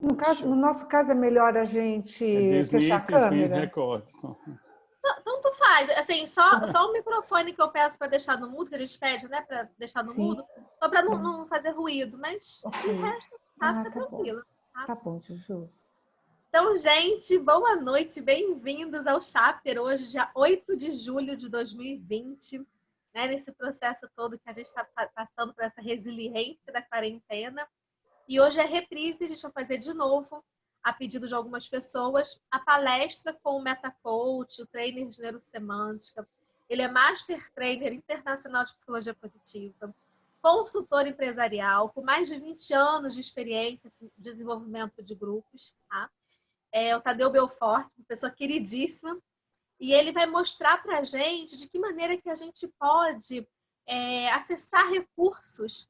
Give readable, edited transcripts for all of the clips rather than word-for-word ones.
No nosso caso, é melhor a gente fechar a Desmute, Smith, câmera? recorte. Tanto faz. Assim, só o microfone que eu peço para deixar no mudo, que a gente pede, né? Para deixar no Sim. mudo, só para não fazer ruído. Mas Ok. o resto fica tranquilo. Tá bom, Juju. Então, gente, boa noite, bem-vindos ao Chapter, hoje, dia 8 de julho de 2020, né, nesse processo todo que a gente está passando por essa resiliência da quarentena. E hoje é reprise, a gente vai fazer de novo, a pedido de algumas pessoas, a palestra com o MetaCoach, o trainer de neurosemântica. Ele é Master Trainer Internacional de Psicologia Positiva, consultor empresarial, com mais de 20 anos de experiência em desenvolvimento de grupos, tá? É o Tadeu Belfort, uma pessoa queridíssima, e ele vai mostrar para a gente de que maneira que a gente pode acessar recursos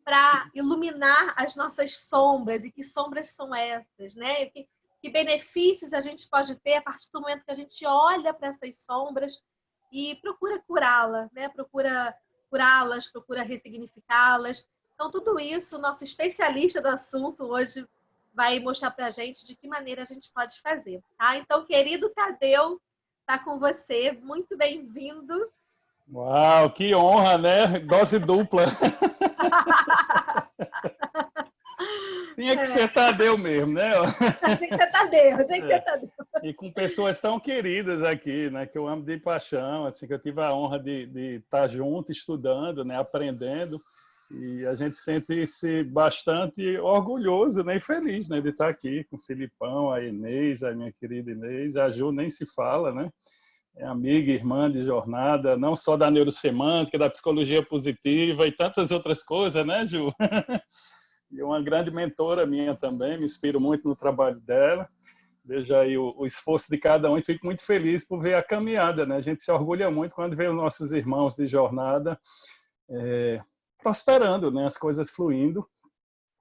para iluminar as nossas sombras, e que sombras são essas, né? Que benefícios a gente pode ter a partir do momento que a gente olha para essas sombras e procura curá-las, né? Procura curá-las, procura ressignificá-las. Então, tudo isso, o nosso especialista do assunto hoje vai mostrar para a gente de que maneira a gente pode fazer, tá? Então, querido Tadeu, tá com você, muito bem-vindo. Uau, que honra, né? Dose dupla. Tinha que ser Tadeu mesmo, né? Tinha que ser Tadeu, tinha que ser Tadeu. E com pessoas tão queridas aqui, né? Que eu amo de paixão, assim, que eu tive a honra de estar junto, estudando, né? Aprendendo. E a gente sente-se bastante orgulhoso, né, e feliz, né, de estar aqui com o Filipão, a Inês, a minha querida Inês, a Ju nem se fala, né? É amiga, irmã de jornada, não só da neurosemântica, da psicologia positiva e tantas outras coisas, né, Ju? E uma grande mentora minha também, me inspiro muito no trabalho dela. Veja aí o esforço de cada um e fico muito feliz por ver a caminhada, né? A gente se orgulha muito quando vê os nossos irmãos de jornada prosperando, né? As coisas fluindo.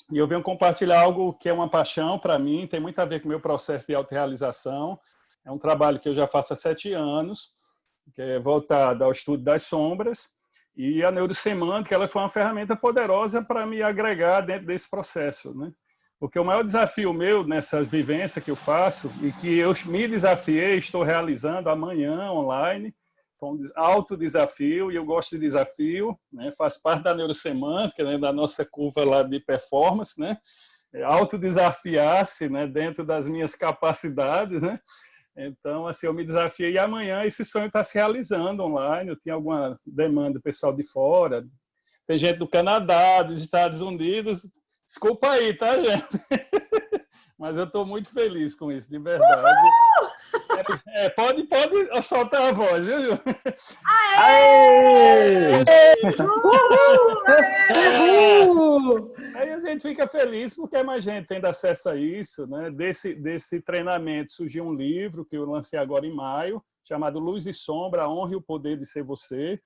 E eu venho compartilhar algo que é uma paixão para mim, tem muito a ver com o meu processo de autorrealização. É um trabalho que eu já faço há 7 anos, que é voltado ao estudo das sombras, e a neurosemântica ela foi uma ferramenta poderosa para me agregar dentro desse processo, né? Porque o maior desafio meu nessa vivência que eu faço, e que eu me desafiei, estou realizando amanhã online, foi um alto desafio, e eu gosto de desafio, né? Faz parte da neurosemântica, né? Da nossa curva lá de performance, né? Autodesafiar-se, né? Dentro das minhas capacidades, né? Então, assim, eu me desafiei e amanhã esse sonho está se realizando online. Eu tinha alguma demanda do pessoal de fora, tem gente do Canadá, dos Estados Unidos. Desculpa aí, tá, gente? Mas eu estou muito feliz com isso, de verdade. Pode soltar a voz, viu? Aê! Uhul! Uhul! Aí a gente fica feliz porque mais gente tendo acesso a isso, né? Desse treinamento surgiu um livro que eu lancei agora em maio, chamado Luz e Sombra, a honra e o poder de ser você.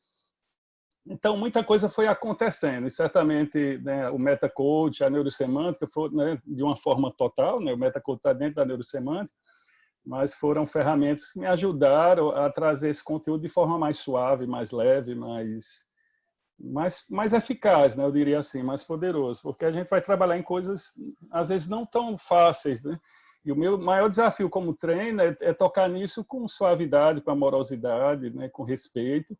Então, muita coisa foi acontecendo, e certamente, né, o MetaCoach, a neurosemântica, foi, né, de uma forma total, né, o MetaCoach está dentro da neurosemântica, mas foram ferramentas que me ajudaram a trazer esse conteúdo de forma mais suave, mais leve, mais eficaz, né, eu diria assim, mais poderoso, porque a gente vai trabalhar em coisas, às vezes, não tão fáceis, né? E o meu maior desafio como trainer é tocar nisso com suavidade, com amorosidade, né, com respeito,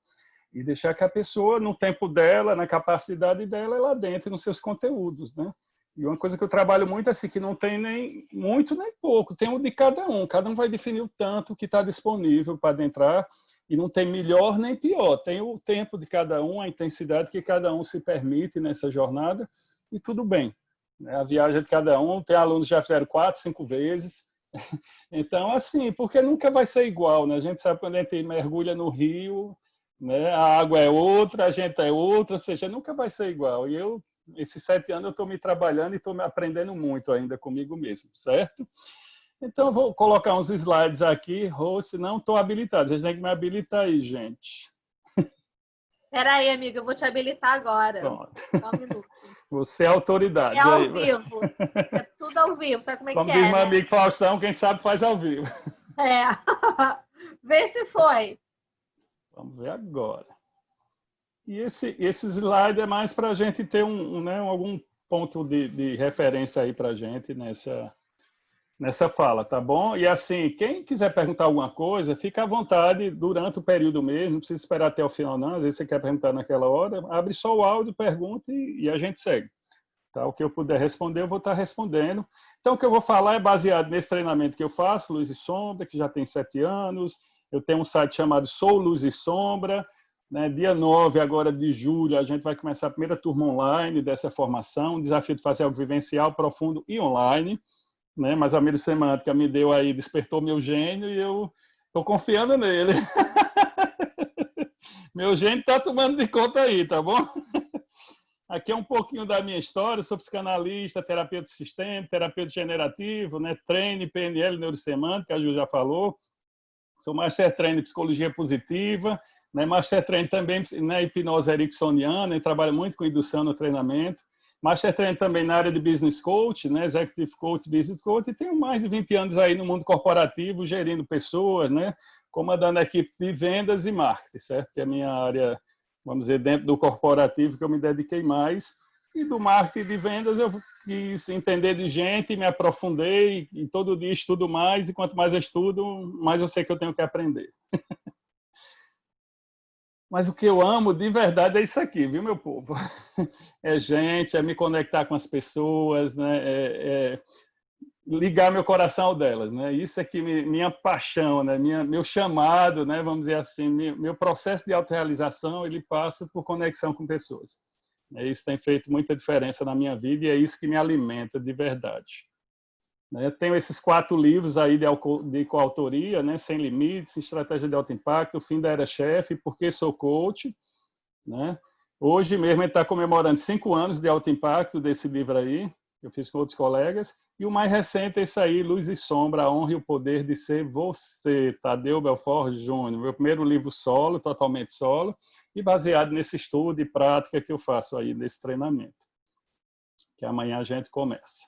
e deixar que a pessoa, no tempo dela, na capacidade dela, ela adentre nos seus conteúdos, né? E uma coisa que eu trabalho muito é assim, que não tem nem muito nem pouco, tem o de cada um vai definir o tanto que está disponível para adentrar, e não tem melhor nem pior, tem o tempo de cada um, a intensidade que cada um se permite nessa jornada, e tudo bem. A viagem de cada um, tem alunos que já fizeram 4, 5 vezes, então, assim, porque nunca vai ser igual, né? A gente sabe quando a gente mergulha no rio, né? A água é outra, a gente é outra, ou seja, nunca vai ser igual. E eu, esses 7 anos, eu estou me trabalhando e estou me aprendendo muito ainda comigo mesmo, certo? Então, eu vou colocar uns slides aqui, host, não estou habilitado, vocês têm que me habilitar aí, gente. Espera aí, amiga, eu vou te habilitar agora. Pronto. Só um minuto. Você é autoridade. É ao vivo. É tudo ao vivo, sabe como é Como que diz é, meu né? amigo Faustão, quem sabe faz ao vivo. É. Vê se foi. Vamos ver agora. E esse slide é mais para a gente ter né, algum ponto de referência aí para a gente nessa nessa fala, tá bom? E assim, quem quiser perguntar alguma coisa, fica à vontade durante o período mesmo, não precisa esperar até o final não, às vezes você quer perguntar naquela hora, abre só o áudio, pergunta e a gente segue. Tá? O que eu puder responder, eu vou estar respondendo. Então, o que eu vou falar é baseado nesse treinamento que eu faço, Luz e Sombra, que já tem 7 anos, eu tenho um site chamado Sou Luz e Sombra, né? Dia 9 agora de julho, a gente vai começar a primeira turma online dessa formação, um desafio de fazer algo vivencial, profundo e online, né? Mas a Semântica me deu aí, despertou meu gênio e eu estou confiando nele. Meu gênio está tomando de conta aí, tá bom? Aqui é um pouquinho da minha história, sou psicanalista, terapeuta sistêmico, terapeuta generativo, né? Treino, PNL, neurosemântica, a Ju já falou. Sou Master Trainer em Psicologia Positiva, né? Master Trainer também na hipnose ericksoniana, e trabalho muito com indução no treinamento. Master Trainer também na área de Business Coach, né? Executive Coach, Business Coach, e tenho mais de 20 anos aí no mundo corporativo, gerindo pessoas, né? Comandando a equipe de vendas e marketing, certo? Que é a minha área, vamos dizer, dentro do corporativo que eu me dediquei mais. E do marketing de vendas eu quis entender de gente, me aprofundei e todo dia estudo mais, e quanto mais eu estudo, mais eu sei que eu tenho que aprender. Mas o que eu amo de verdade é isso aqui, viu, meu povo? É gente, é me conectar com as pessoas, né? É ligar meu coração ao delas, né? Isso é que minha paixão, né? Meu chamado, né? Vamos dizer assim, meu processo de autorrealização, ele passa por conexão com pessoas. Isso tem feito muita diferença na minha vida e é isso que me alimenta de verdade. Tenho esses 4 livros aí de coautoria, né? Sem Limites, Estratégia de Alto Impacto, O Fim da Era Chefe, Por que Sou Coach, né? Hoje mesmo a gente está comemorando 5 anos de alto impacto desse livro aí, eu fiz com outros colegas, e o mais recente é esse aí, Luz e Sombra, A Honra e o Poder de Ser Você, Tadeu Belfort Júnior, meu primeiro livro solo, totalmente solo, e baseado nesse estudo e prática que eu faço aí, nesse treinamento, que amanhã a gente começa.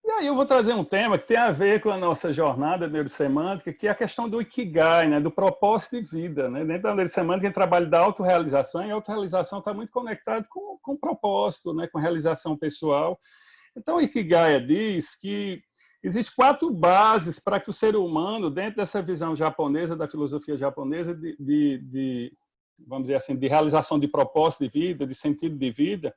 E aí eu vou trazer um tema que tem a ver com a nossa jornada neurosemântica, que é a questão do Ikigai, né, do propósito de vida. Né? Dentro da neurosemântica, a gente trabalha da autorrealização, e a autorrealização está muito conectada com o propósito, né, com a realização pessoal. Então, o Ikigai diz que existem 4 bases para que o ser humano, dentro dessa visão japonesa, da filosofia japonesa, vamos dizer assim, de realização de propósito de vida, de sentido de vida,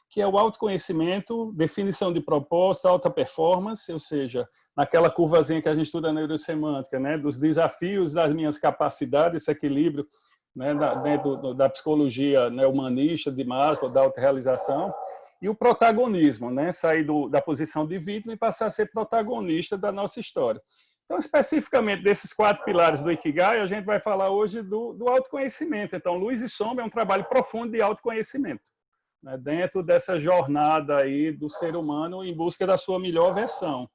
que é o autoconhecimento, definição de propósito, alta performance, ou seja, naquela curvazinha que a gente estuda na neurosemântica, né, dos desafios das minhas capacidades, esse equilíbrio, né, dentro da psicologia, né, humanista, de Maslow, da autorrealização, e o protagonismo, né, sair da posição de vítima e passar a ser protagonista da nossa história. Então, especificamente desses 4 pilares do Ikigai, a gente vai falar hoje do autoconhecimento. Então, Luz e Sombra é um trabalho profundo de autoconhecimento, né, dentro dessa jornada aí do ser humano em busca da sua melhor versão.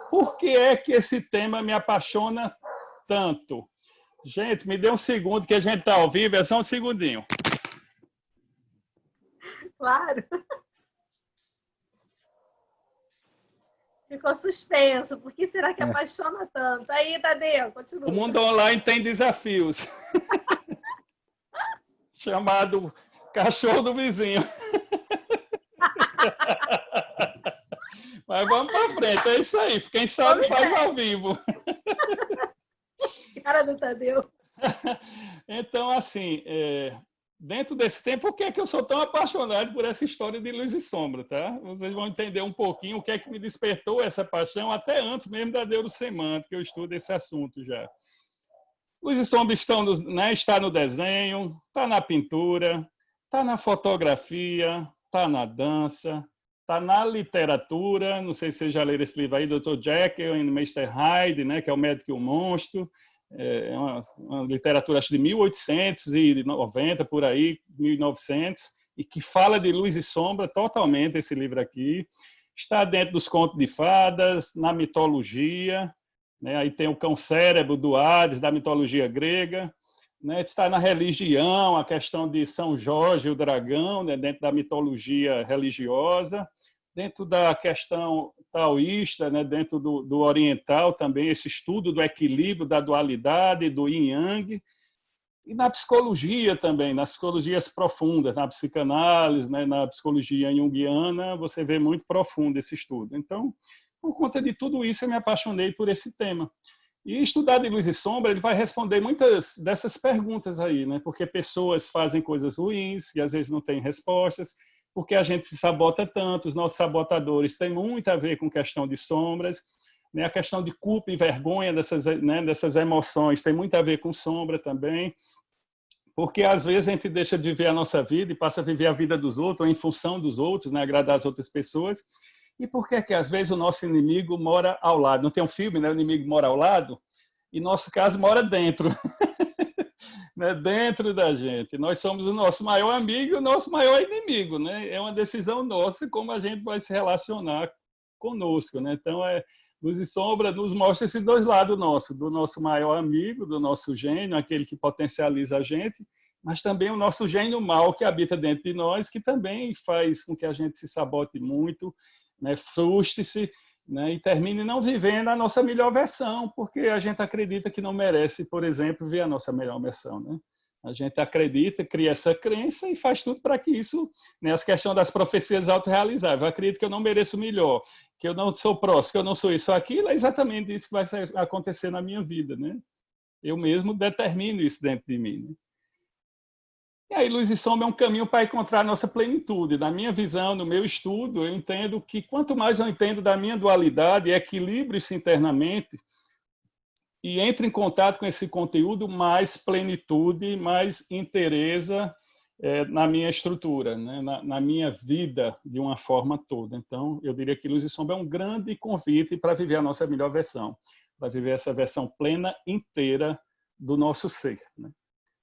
Por que é que esse tema me apaixona tanto? Gente, me dê um segundo que a gente está ao vivo, é só um segundinho. Claro. Ficou suspenso. Por que será que apaixona tanto? Aí, Tadeu, continua. O mundo online tem desafios. Chamado cachorro do vizinho. Mas vamos para frente, é isso aí. Quem sabe faz ao vivo. Cara do Tadeu. Então, assim, dentro desse tempo, por que é que eu sou tão apaixonado por essa história de Luz e Sombra, tá? Vocês vão entender um pouquinho o que é que me despertou essa paixão, até antes mesmo da neurosemântica, que eu estudo esse assunto já. Luz e Sombra está no desenho, está na pintura, está na fotografia, está na dança, está na literatura. Não sei se vocês já leram esse livro aí, Dr. Jekyll and Mr. Hyde, né, que é o médico e o monstro. É uma literatura, acho, de 1890, por aí, 1900, e que fala de luz e sombra totalmente, esse livro aqui. Está dentro dos contos de fadas, na mitologia, né? Aí tem o cão-cérebro do Hades, da mitologia grega, né? Está na religião, a questão de São Jorge, o dragão, né? Dentro da mitologia religiosa, dentro da questão taoísta, né? Dentro do oriental também, esse estudo do equilíbrio, da dualidade, do yin-yang. E na psicologia também, nas psicologias profundas, na psicanálise, né, na psicologia junguiana, você vê muito profundo esse estudo. Então, por conta de tudo isso, eu me apaixonei por esse tema. E estudar de Luz e Sombra, ele vai responder muitas dessas perguntas aí, né? Porque pessoas fazem coisas ruins e às vezes não têm respostas, porque a gente se sabota tanto, os nossos sabotadores têm muito a ver com questão de sombras, né? A questão de culpa e vergonha dessas emoções tem muito a ver com sombra também. Porque, às vezes, a gente deixa de viver a nossa vida e passa a viver a vida dos outros, ou em função dos outros, né? Agradar as outras pessoas. E por que, às vezes, o nosso inimigo mora ao lado? Não tem um filme, né? O inimigo mora ao lado? E, no nosso caso, mora dentro. Né? Dentro da gente. Nós somos o nosso maior amigo e o nosso maior inimigo. Né? É uma decisão nossa como a gente vai se relacionar conosco. Né? Então, Luz e Sombra nos mostra esses dois lados nossos, do nosso maior amigo, do nosso gênio, aquele que potencializa a gente, mas também o nosso gênio mal que habita dentro de nós, que também faz com que a gente se sabote muito, né, frustre-se, né, e termine não vivendo a nossa melhor versão, porque a gente acredita que não merece, por exemplo, ver a nossa melhor versão. Né? A gente acredita, cria essa crença e faz tudo para que isso, né, as questões das profecias autorrealizáveis. Eu acredito que eu não mereço o melhor, que eu não sou próximo, que eu não sou isso ou aquilo, é exatamente isso que vai acontecer na minha vida. Né? Eu mesmo determino isso dentro de mim. Né? E aí, Luz e Sombra é um caminho para encontrar a nossa plenitude. Na minha visão, no meu estudo, eu entendo que quanto mais eu entendo da minha dualidade e equilibro isso internamente, e entre em contato com esse conteúdo, mais plenitude, mais inteireza na minha estrutura, né? na minha vida, de uma forma toda. Então, eu diria que Luz e Sombra é um grande convite para viver a nossa melhor versão, para viver essa versão plena, inteira do nosso ser. Né?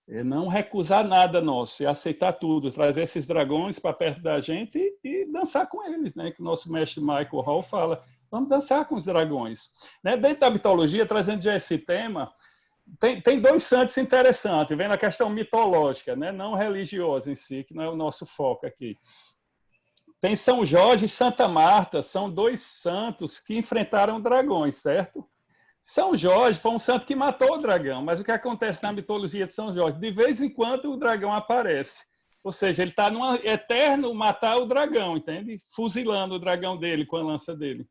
É não recusar nada nosso, é aceitar tudo, trazer esses dragões para perto da gente e dançar com eles, né? Que o nosso mestre Michael Hall fala, vamos dançar com os dragões. Né? Dentro da mitologia, trazendo já esse tema, tem dois santos interessantes, vem na questão mitológica, né? Não religiosa em si, que não é o nosso foco aqui. Tem São Jorge e Santa Marta, são dois santos que enfrentaram dragões, certo? São Jorge foi um santo que matou o dragão, mas o que acontece na mitologia de São Jorge? De vez em quando o dragão aparece. Ou seja, ele está num eterno matar o dragão, entende? Fuzilando o dragão dele com a lança dele.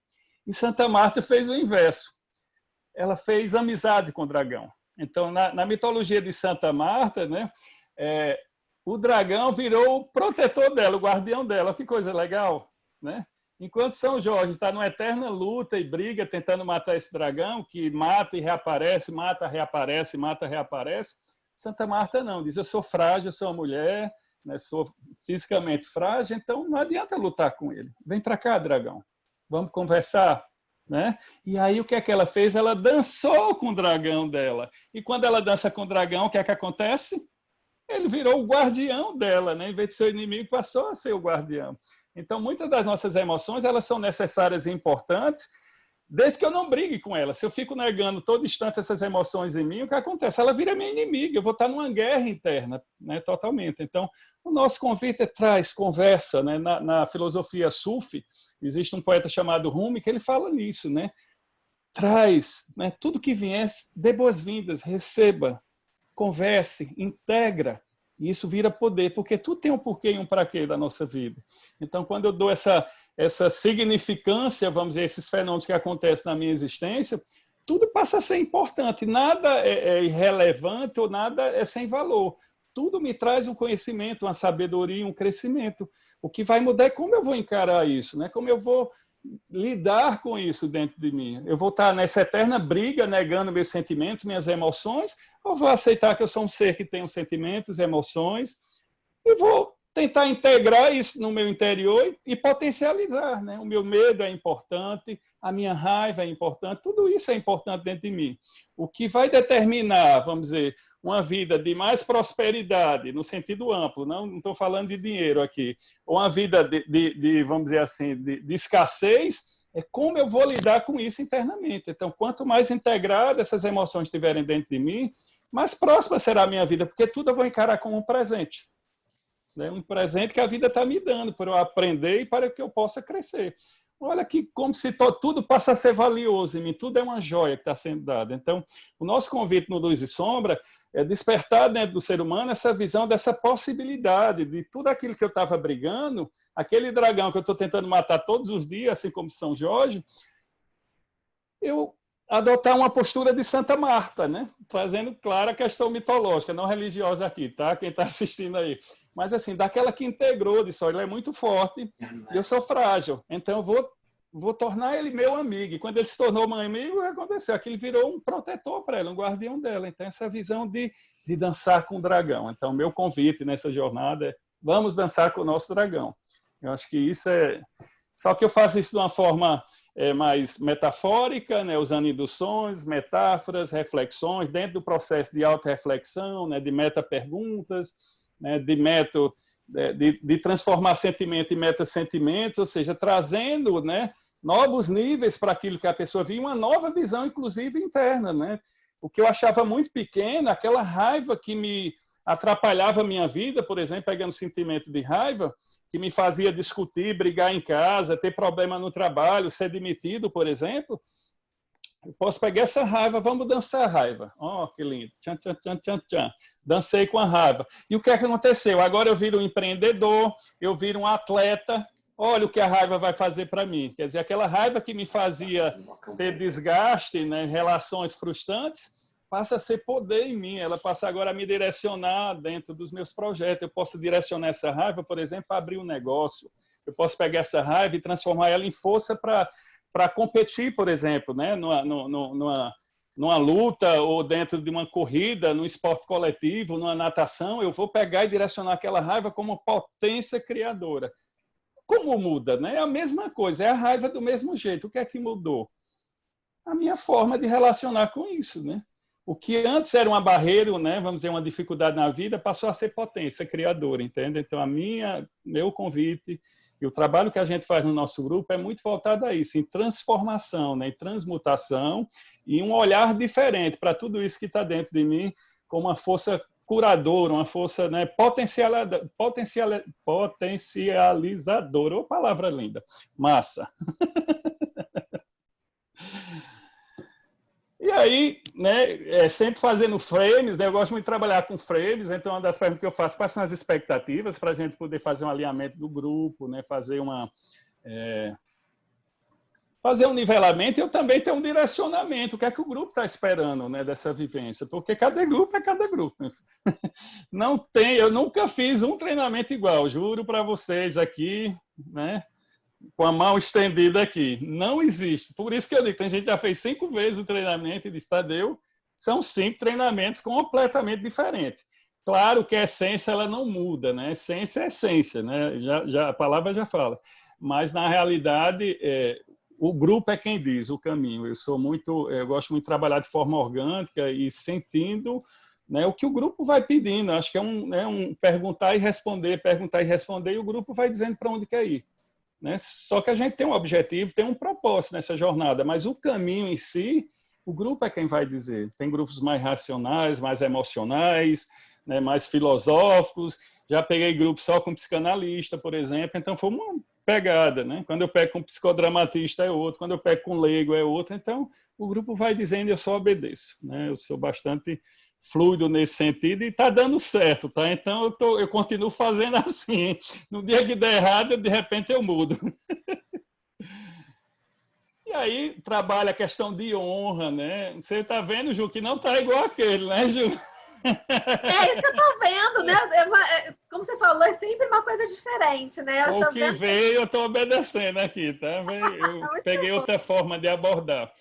E Santa Marta fez o inverso. Ela fez amizade com o dragão. Então, na mitologia de Santa Marta, né, o dragão virou o protetor dela, o guardião dela. Que coisa legal, né? Enquanto São Jorge está numa eterna luta e briga tentando matar esse dragão, que mata e reaparece, mata, reaparece, mata, reaparece, Santa Marta não, diz, eu sou frágil, eu sou uma mulher, né, sou fisicamente frágil, então não adianta lutar com ele. Vem para cá, dragão, vamos conversar. Né? E aí o que é que ela fez? Ela dançou com o dragão dela. E quando ela dança com o dragão, o que é que acontece? Ele virou o guardião dela, né? Em vez de ser o inimigo, passou a ser o guardião. Então, muitas das nossas emoções, elas são necessárias e importantes, desde que eu não brigue com elas. Se eu fico negando todo instante essas emoções em mim, o que acontece? Ela vira minha inimiga, eu vou estar numa guerra interna, né, totalmente. Então, o nosso convite traz conversa. Né? Na filosofia Sufi, existe um poeta chamado Rumi que ele fala nisso. Né? Traz, né, tudo que vier, dê boas-vindas, receba, converse, integra. E isso vira poder, porque tudo tem um porquê e um para quê da nossa vida. Então, quando eu dou essa significância, vamos dizer, esses fenômenos que acontecem na minha existência, tudo passa a ser importante. Nada é irrelevante ou nada é sem valor. Tudo me traz um conhecimento, uma sabedoria, um crescimento. O que vai mudar é como eu vou encarar isso, né? Como eu vou lidar com isso dentro de mim. Eu vou estar nessa eterna briga, negando meus sentimentos, minhas emoções, ou vou aceitar que eu sou um ser que tem sentimentos, emoções, e vou tentar integrar isso no meu interior e potencializar. Né? O meu medo é importante, a minha raiva é importante, tudo isso é importante dentro de mim. O que vai determinar, vamos dizer, uma vida de mais prosperidade, no sentido amplo, não estou falando de dinheiro aqui, ou uma vida de vamos dizer assim, de escassez, é como eu vou lidar com isso internamente. Então, quanto mais integrada essas emoções estiverem dentro de mim, mais próxima será a minha vida, porque tudo eu vou encarar como um presente. Um presente que a vida está me dando, para eu aprender e para que eu possa crescer. olha que como se tudo passa a ser valioso em mim, tudo é uma joia que está sendo dada. Então, o nosso convite no Luz e Sombra é despertar dentro do ser humano essa visão dessa possibilidade de tudo aquilo que eu estava brigando, aquele dragão que eu estou tentando matar todos os dias, assim como São Jorge, eu adotar uma postura de Santa Marta, né? Trazendo, claro, a questão mitológica, não religiosa aqui, tá? Quem está assistindo aí. Mas, assim, daquela que integrou, disse, olha, ele é muito forte e eu sou frágil. Então, eu vou tornar ele meu amigo. E quando ele se tornou meu amigo, o que aconteceu? Aquilo virou um protetor para ela, um guardião dela. Então, essa visão de dançar com o dragão. Então, meu convite nessa jornada é, vamos dançar com o nosso dragão. Eu acho que isso é... Só que eu faço isso de uma forma mais metafórica, né, usando induções, metáforas, reflexões, dentro do processo de autorreflexão, né, de meta-perguntas, né, de transformar sentimento em meta-sentimentos, ou seja, trazendo, né, novos níveis para aquilo que a pessoa viu, uma nova visão, inclusive, interna. Né? O que eu achava muito pequeno, aquela raiva que me atrapalhava a minha vida, por exemplo, pegando sentimento de raiva, que me fazia discutir, brigar em casa, ter problema no trabalho, ser demitido, por exemplo, eu posso pegar essa raiva, vamos dançar a raiva. Oh, que lindo. Tchan, tchan, tchan, tchan, tchan. Dancei com a raiva. E o que é que aconteceu? Agora eu viro um empreendedor, eu viro um atleta. Olha o que a raiva vai fazer para mim. Quer dizer, aquela raiva que me fazia ter desgaste, né, relações frustrantes, passa a ser poder em mim. Ela passa agora a me direcionar dentro dos meus projetos. Eu posso direcionar essa raiva, por exemplo, para abrir um negócio. Eu posso pegar essa raiva e transformar ela em força para competir, por exemplo, né? numa luta ou dentro de uma corrida, num esporte coletivo, numa natação. Eu vou pegar e direcionar aquela raiva como uma potência criadora. Como muda? Né? É a mesma coisa, é a raiva do mesmo jeito. O que é que mudou? A minha forma de relacionar com isso, né? O que antes era uma barreira, né, vamos dizer, uma dificuldade na vida, passou a ser potência criadora, entende? Então, meu convite e o trabalho que a gente faz no nosso grupo é muito voltado a isso, em transformação, né, em transmutação e um olhar diferente para tudo isso que está dentro de mim, como uma força curadora, uma força, né, potencializadora. Ô, palavra linda. Massa. E aí, né, sempre fazendo frames, né, eu gosto muito de trabalhar com frames, então uma das perguntas que eu faço, quais são as expectativas para a gente poder fazer um alinhamento do grupo, né, fazer um nivelamento e eu também tenho um direcionamento, o que é que o grupo está esperando, né, dessa vivência, porque cada grupo é cada grupo. Não tem, eu nunca fiz um treinamento igual, juro para vocês aqui, né, com a mão estendida aqui. Não existe. Por isso que eu digo, tem gente que já fez 5 vezes o treinamento e disse, Tadeu, são 5 treinamentos completamente diferentes. Claro que a essência ela não muda, né? Essência é essência, né? A palavra já fala. Mas, na realidade, o grupo é quem diz o caminho. Eu gosto muito de trabalhar de forma orgânica e sentindo, né, o que o grupo vai pedindo. Acho que é um perguntar e responder, e o grupo vai dizendo para onde quer ir. Né? Só que a gente tem um objetivo, tem um propósito nessa jornada, mas o caminho em si, o grupo é quem vai dizer. Tem grupos mais racionais, mais emocionais, né, mais filosóficos. Já peguei grupos só com psicanalista, por exemplo, então foi uma pegada. Né? Quando eu pego com psicodramatista é outro, quando eu pego com leigo é outro. Então, o grupo vai dizendo e eu só obedeço. Né? Eu sou bastante fluido nesse sentido e está dando certo, tá? Então eu continuo fazendo assim. No dia que der errado, de repente eu mudo. E aí trabalha a questão de honra, né? Você está vendo, Ju, que não está igual aquele, né, Ju? É isso que eu estou vendo, né? Como você falou, é sempre uma coisa diferente, né? O que veio, eu estou obedecendo aqui, tá? Eu peguei outra forma de abordar.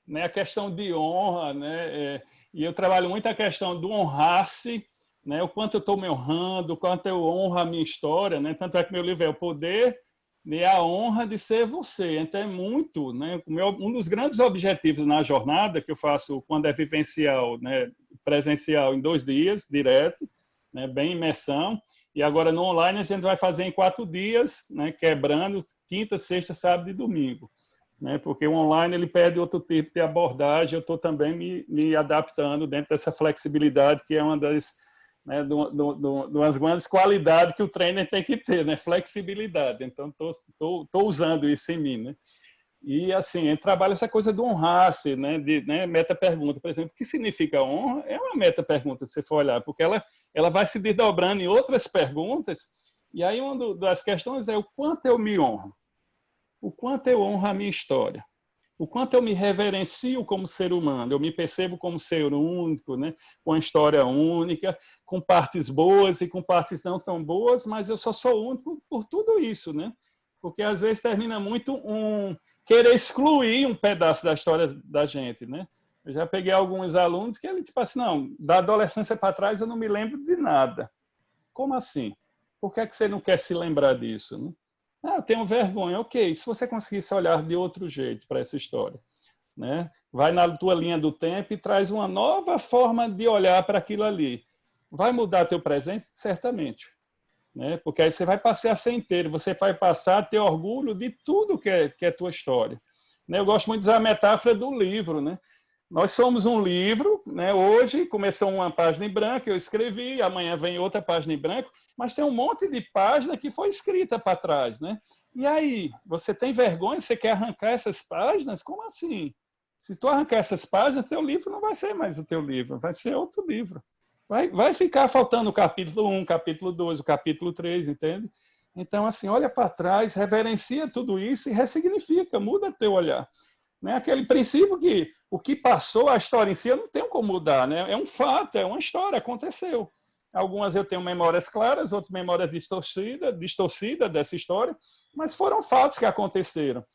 Né? A questão de honra, né? E eu trabalho muito a questão do honrar-se, né? O quanto eu estou me honrando, o quanto eu honro a minha história, né? Tanto é que meu livro é o poder e a honra de ser você. Então é muito, né? Um dos grandes objetivos na jornada que eu faço quando é vivencial, né? Presencial em 2 dias, direto, né? Bem imersão, e agora no online a gente vai fazer em 4 dias, né? Quebrando quinta, sexta, sábado e domingo. Né? Porque o online ele pede outro tipo de abordagem, eu estou também me adaptando dentro dessa flexibilidade, que é uma né, de umas grandes qualidades que o trainer tem que ter, né? Flexibilidade. Então, estou usando isso em mim, né? E, assim, a gente trabalha essa coisa do honrar-se, né? Né? Meta-pergunta, por exemplo. O que significa honra? É uma meta-pergunta, se você for olhar, porque ela vai se desdobrando em outras perguntas. E aí, uma das questões é o quanto eu me honro. O quanto eu honro a minha história. O quanto eu me reverencio como ser humano. Eu me percebo como ser único, né? Com uma história única, com partes boas e com partes não tão boas, mas eu só sou único por tudo isso, né? Porque, às vezes, termina muito querer excluir um pedaço da história da gente, né? Eu já peguei alguns alunos que ele, tipo assim, não, da adolescência para trás eu não me lembro de nada. Como assim? Por que é que você não quer se lembrar disso, né? Ah, eu tenho vergonha. Ok, se você conseguisse olhar de outro jeito para essa história, né? Vai na tua linha do tempo e traz uma nova forma de olhar para aquilo ali. Vai mudar teu presente? Certamente. Né? Porque aí você vai passar a ser inteiro, você vai passar a ter orgulho de tudo que é tua história. Né? Eu gosto muito de usar a metáfora do livro, né? Nós somos um livro, né? Hoje começou uma página em branco, eu escrevi, amanhã vem outra página em branco, mas tem um monte de página que foi escrita para trás, né? E aí, você tem vergonha, você quer arrancar essas páginas? Como assim? Se tu arrancar essas páginas, teu livro não vai ser mais o teu livro, vai ser outro livro. Vai ficar faltando o capítulo 1, o capítulo 2, o capítulo 3, entende? Então, assim, olha para trás, reverencia tudo isso e ressignifica, muda teu olhar. Né? Aquele princípio que o que passou, a história em si, eu não tenho como mudar. Né? É um fato, é uma história, aconteceu. Algumas eu tenho memórias claras, outras memórias distorcidas dessa história, mas foram fatos que aconteceram.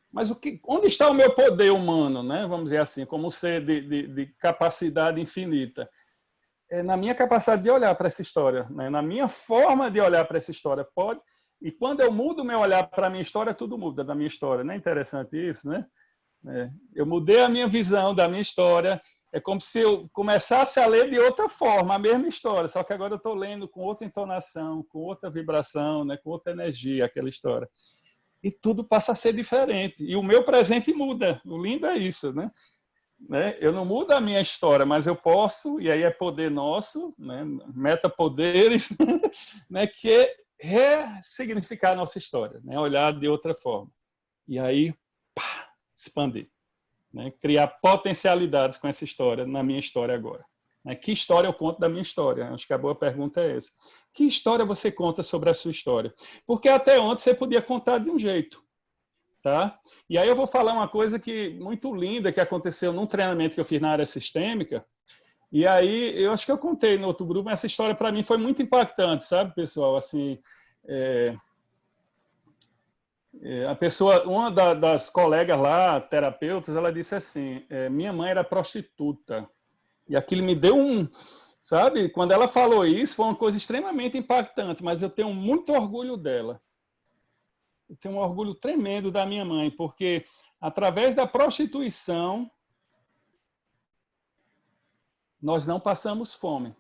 Mas onde está o meu poder humano, né? Vamos dizer assim, como ser de capacidade infinita? É na minha capacidade de olhar para essa história, né? Na minha forma de olhar para essa história. E quando eu mudo o meu olhar para a minha história, tudo muda da minha história. Não é interessante isso, né? Eu mudei a minha visão da minha história. É como se eu começasse a ler de outra forma, a mesma história, só que agora eu estou lendo com outra entonação, com outra vibração, né? Com outra energia, aquela história. E tudo passa a ser diferente. E o meu presente muda. O lindo é isso, né? Eu não mudo a minha história, mas eu posso, e aí é poder nosso, né? Metapoderes, né? Que é ressignificar a nossa história, né? Olhar de outra forma. E aí, pá, expandir. Né? Criar potencialidades com essa história, na minha história agora. Né? Que história eu conto da minha história? Acho que a boa pergunta é essa. Que história você conta sobre a sua história? Porque até ontem você podia contar de um jeito. Tá? E aí eu vou falar uma coisa muito linda que aconteceu num treinamento que eu fiz na área sistêmica. E aí eu acho que eu contei no outro grupo, mas essa história para mim foi muito impactante, sabe, pessoal? Assim, a pessoa, uma das colegas lá, terapeutas, ela disse assim: minha mãe era prostituta. E aquilo me deu sabe? Quando ela falou isso, foi uma coisa extremamente impactante, mas eu tenho muito orgulho dela. Eu tenho um orgulho tremendo da minha mãe, porque através da prostituição nós não passamos fome.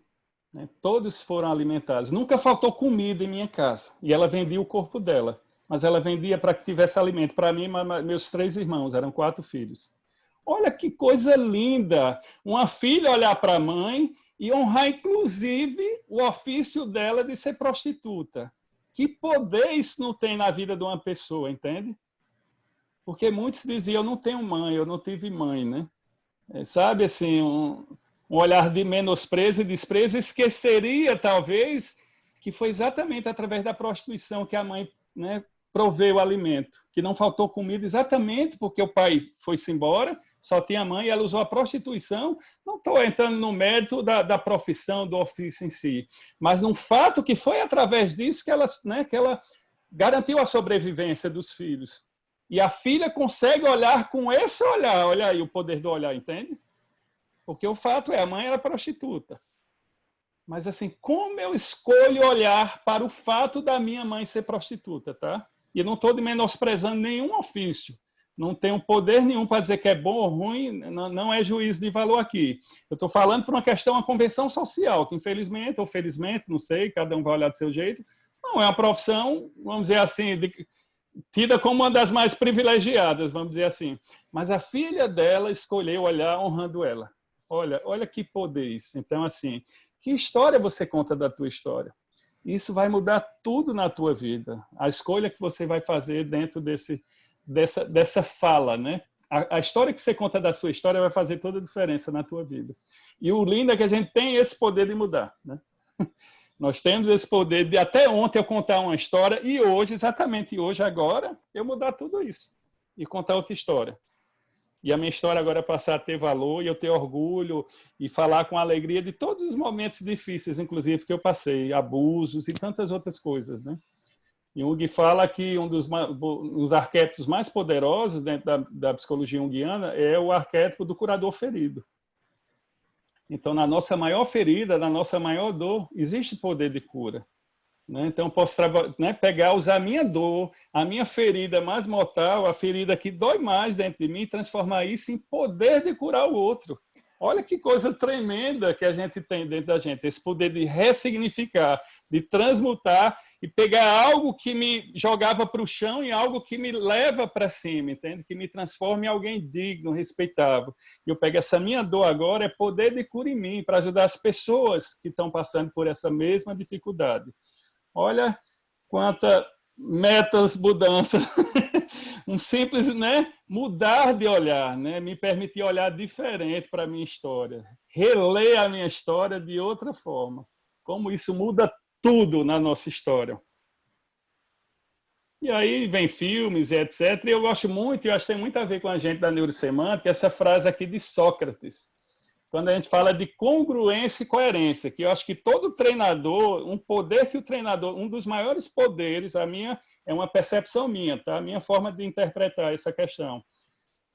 Né? Todos foram alimentados. Nunca faltou comida em minha casa. E ela vendia o corpo dela. Mas ela vendia para que tivesse alimento. Para mim, meus 3 irmãos, eram 4 filhos. Olha que coisa linda! Uma filha olhar para a mãe e honrar, inclusive, o ofício dela de ser prostituta. Que poder isso não tem na vida de uma pessoa, entende? Porque muitos diziam: eu não tenho mãe, eu não tive mãe, né? Sabe, assim, um olhar de menosprezo e desprezo, esqueceria, talvez, que foi exatamente através da prostituição que a mãe, né, proveu o alimento, que não faltou comida exatamente porque o pai foi-se embora, só tinha a mãe e ela usou a prostituição. Não estou entrando no mérito da profissão, do ofício em si, mas num fato que foi através disso que ela garantiu a sobrevivência dos filhos. E a filha consegue olhar com esse olhar, olha aí o poder do olhar, entende? Porque o fato é, a mãe era prostituta. Mas assim, como eu escolho olhar para o fato da minha mãe ser prostituta, tá? E eu não estou menosprezando nenhum ofício. Não tenho poder nenhum para dizer que é bom ou ruim, não é juízo de valor aqui. Eu estou falando por uma questão, uma convenção social, que infelizmente ou felizmente, não sei, cada um vai olhar do seu jeito, não é uma profissão, vamos dizer assim, tida como uma das mais privilegiadas, vamos dizer assim. Mas a filha dela escolheu olhar honrando ela. Olha que poder isso. Então, assim, Que história você conta da tua história? Isso vai mudar tudo na tua vida. A escolha que você vai fazer dentro dessa fala, né? A história que você conta da sua história vai fazer toda a diferença na tua vida. E o lindo é que a gente tem esse poder de mudar, né? Nós temos esse poder de até ontem eu contar uma história e hoje, exatamente hoje, agora, eu mudar tudo isso e contar outra história. E a minha história agora é passar a ter valor e eu ter orgulho e falar com alegria de todos os momentos difíceis, inclusive, que eu passei, abusos e tantas outras coisas, né? Jung fala que um dos arquétipos mais poderosos dentro da psicologia junguiana é o arquétipo do curador ferido. Então, na nossa maior ferida, na nossa maior dor, existe poder de cura. Né? Então, eu posso pegar, usar a minha dor, a minha ferida mais mortal, a ferida que dói mais dentro de mim, e transformar isso em poder de curar o outro. Olha que coisa tremenda que a gente tem dentro da gente, esse poder de ressignificar, de transmutar e pegar algo que me jogava para o chão e algo que me leva para cima, entende? Que me transforma em alguém digno, respeitável. E eu pego essa minha dor agora, é poder de cura em mim, para ajudar as pessoas que estão passando por essa mesma dificuldade. Olha quanta metas, mudanças. Um simples, né, mudar de olhar, né, me permitir olhar diferente para a minha história, reler a minha história de outra forma. Como isso muda tudo na nossa história. E aí vem filmes e etc. E eu gosto muito, eu acho que tem muito a ver com a gente da neurosemântica, essa frase aqui de Sócrates, quando a gente fala de congruência e coerência, que eu acho que todo treinador, um poder que o treinador, um dos maiores poderes, é uma percepção minha, tá? A minha forma de interpretar essa questão.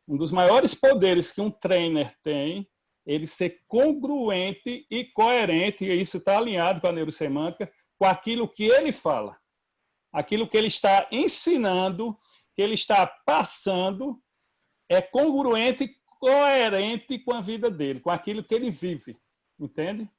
Um dos maiores poderes que um trainer tem, ele ser congruente e coerente, e isso está alinhado com a neurosemântica, com aquilo que ele fala. Aquilo que ele está ensinando, que ele está passando, é congruente e coerente com a vida dele, com aquilo que ele vive, entende?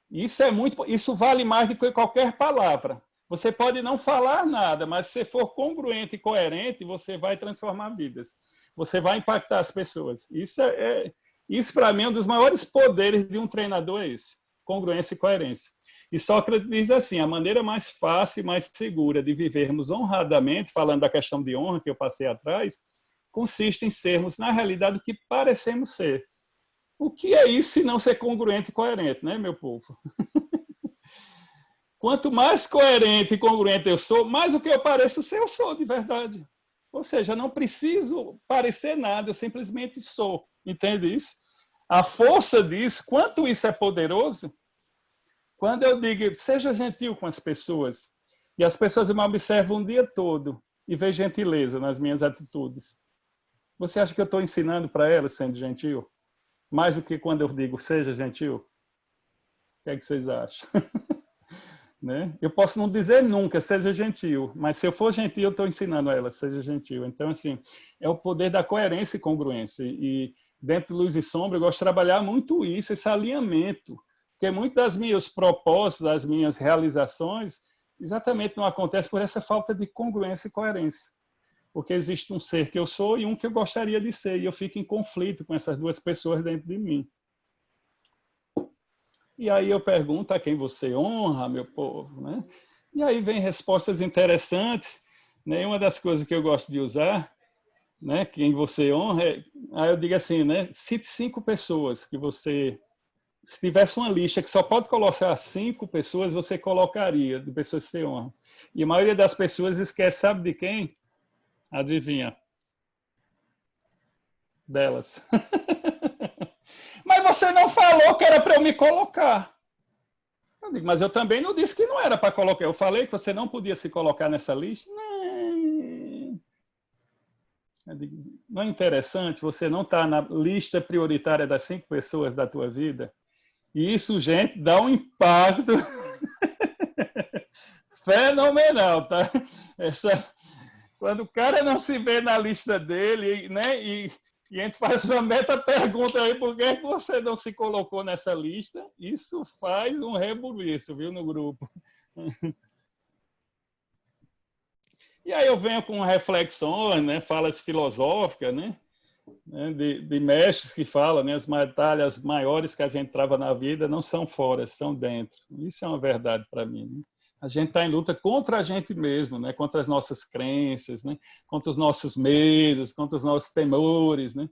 Isso vale mais do que qualquer palavra. Você pode não falar nada, mas se for congruente e coerente, você vai transformar vidas. Você vai impactar as pessoas. Isso para mim, é um dos maiores poderes de um treinador é esse, congruência e coerência. E Sócrates diz assim, a maneira mais fácil e mais segura de vivermos honradamente, falando da questão de honra que eu passei atrás, consiste em sermos, na realidade, o que parecemos ser. O que é isso se não ser congruente e coerente, né, meu povo? Quanto mais coerente e congruente eu sou, mais o que eu pareço ser, eu sou de verdade. Ou seja, não preciso parecer nada, eu simplesmente sou. Entende isso? A força disso, quanto isso é poderoso, quando eu digo, seja gentil com as pessoas, e as pessoas me observam o dia todo e veem gentileza nas minhas atitudes. Você acha que eu estou ensinando para elas sendo gentil? Mais do que quando eu digo, seja gentil? O que é que vocês acham? Né? Eu posso não dizer nunca, seja gentil, mas se eu for gentil, eu estou ensinando a ela, seja gentil. Então, assim, é o poder da coerência e congruência. E dentro do Luz e Sombra, eu gosto de trabalhar muito isso, esse alinhamento, porque muitos dos meus propósitos, das minhas realizações, exatamente não acontece por essa falta de congruência e coerência. Porque existe um ser que eu sou e um que eu gostaria de ser, e eu fico em conflito com essas duas pessoas dentro de mim. E aí eu pergunto a quem você honra, meu povo, né? E aí vem respostas interessantes, né? Uma das coisas que eu gosto de usar, né? Quem você honra, aí eu digo assim, né? Cite 5 pessoas que você, se tivesse uma lista que só pode colocar 5 pessoas, você colocaria de pessoas que você honra. E a maioria das pessoas esquece, sabe de quem? Adivinha? Delas. Mas você não falou que era para eu me colocar. Eu digo, mas eu também não disse que não era para colocar. Eu falei que você não podia se colocar nessa lista. Não. Eu digo, não é interessante você não estar na lista prioritária das 5 pessoas da tua vida? E isso, gente, dá um impacto fenomenal, tá? Quando o cara não se vê na lista dele, né? E a gente faz essa meta-pergunta aí, por que você não se colocou nessa lista? Isso faz um rebuliço, viu, no grupo. E aí eu venho com reflexões, né, falas filosóficas, né? né, de mestres que falam, né, as batalhas maiores que a gente trava na vida não são fora, são dentro. Isso é uma verdade para mim, né? A gente está em luta contra a gente mesmo, né, contra as nossas crenças, né, contra os nossos medos, contra os nossos temores, né,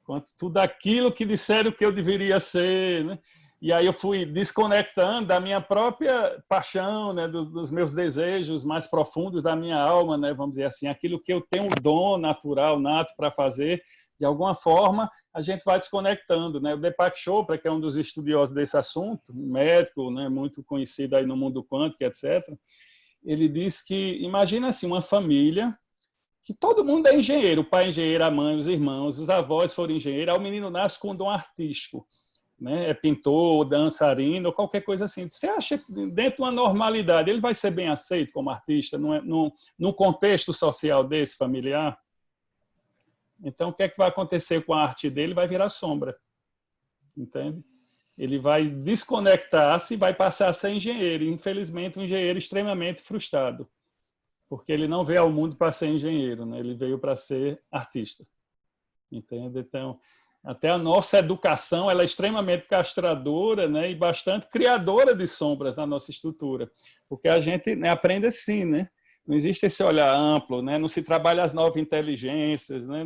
contra tudo aquilo que disseram que eu deveria ser, né? E aí eu fui desconectando da minha própria paixão, né, dos meus desejos mais profundos da minha alma, né, vamos dizer assim, aquilo que eu tenho um dom natural, nato para fazer, de alguma forma a gente vai desconectando, né? O Deepak Chopra, que é um dos estudiosos desse assunto, um médico, né, muito conhecido aí no mundo quântico, etc., ele diz que, imagina assim, uma família que todo mundo é engenheiro, o pai é engenheiro, a mãe, os irmãos, os avós foram engenheiros, aí o menino nasce com um dom artístico, né? É pintor, dançarino, ou qualquer coisa assim. Você acha que dentro de uma normalidade ele vai ser bem aceito como artista num contexto social desse, familiar? Então, o que é que vai acontecer com a arte dele? Vai virar sombra, entende? Ele vai desconectar-se e vai passar a ser engenheiro. Infelizmente, um engenheiro extremamente frustrado, porque ele não veio ao mundo para ser engenheiro, né? Ele veio para ser artista, entende? Então, até a nossa educação ela é extremamente castradora, né, e bastante criadora de sombras na nossa estrutura, porque a gente, né, aprende assim, né? Não existe esse olhar amplo, né? Não se trabalha as novas inteligências, né?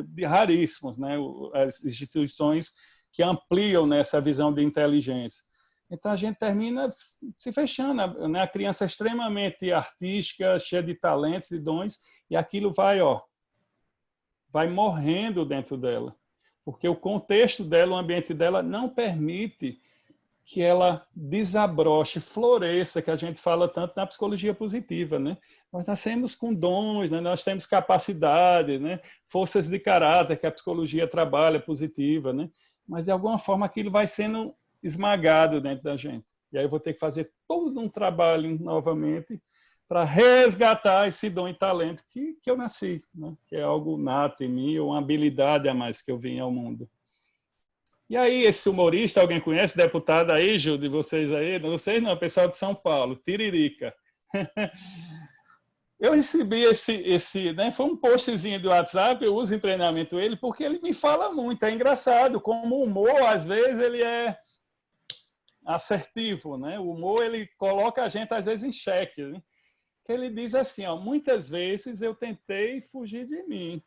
De raríssimos, né? As instituições que ampliam nessa visão de inteligência. Então a gente termina se fechando, né? A criança é extremamente artística, cheia de talentos e dons, e aquilo vai morrendo dentro dela. Porque o contexto dela, o ambiente dela, não permite que ela desabroche, floresça, que a gente fala tanto na psicologia positiva, né? Nós nascemos com dons, né? Nós temos capacidade, né? Forças de caráter que a psicologia trabalha positiva, né? Mas, de alguma forma, aquilo vai sendo esmagado dentro da gente. E aí eu vou ter que fazer todo um trabalho novamente para resgatar esse dom e talento que eu nasci, né? Que é algo nato em mim, ou uma habilidade a mais que eu vim ao mundo. E aí, esse humorista, alguém conhece? Deputado aí, Gil, de vocês aí? Não, vocês não, pessoal de São Paulo, Tiririca. Eu recebi né? Foi um postzinho do WhatsApp, eu uso em treinamento ele, porque ele me fala muito, é engraçado, como o humor, às vezes, ele é assertivo, né? O humor, ele coloca a gente, às vezes, em xeque, né? Que ele diz assim, ó, muitas vezes eu tentei fugir de mim,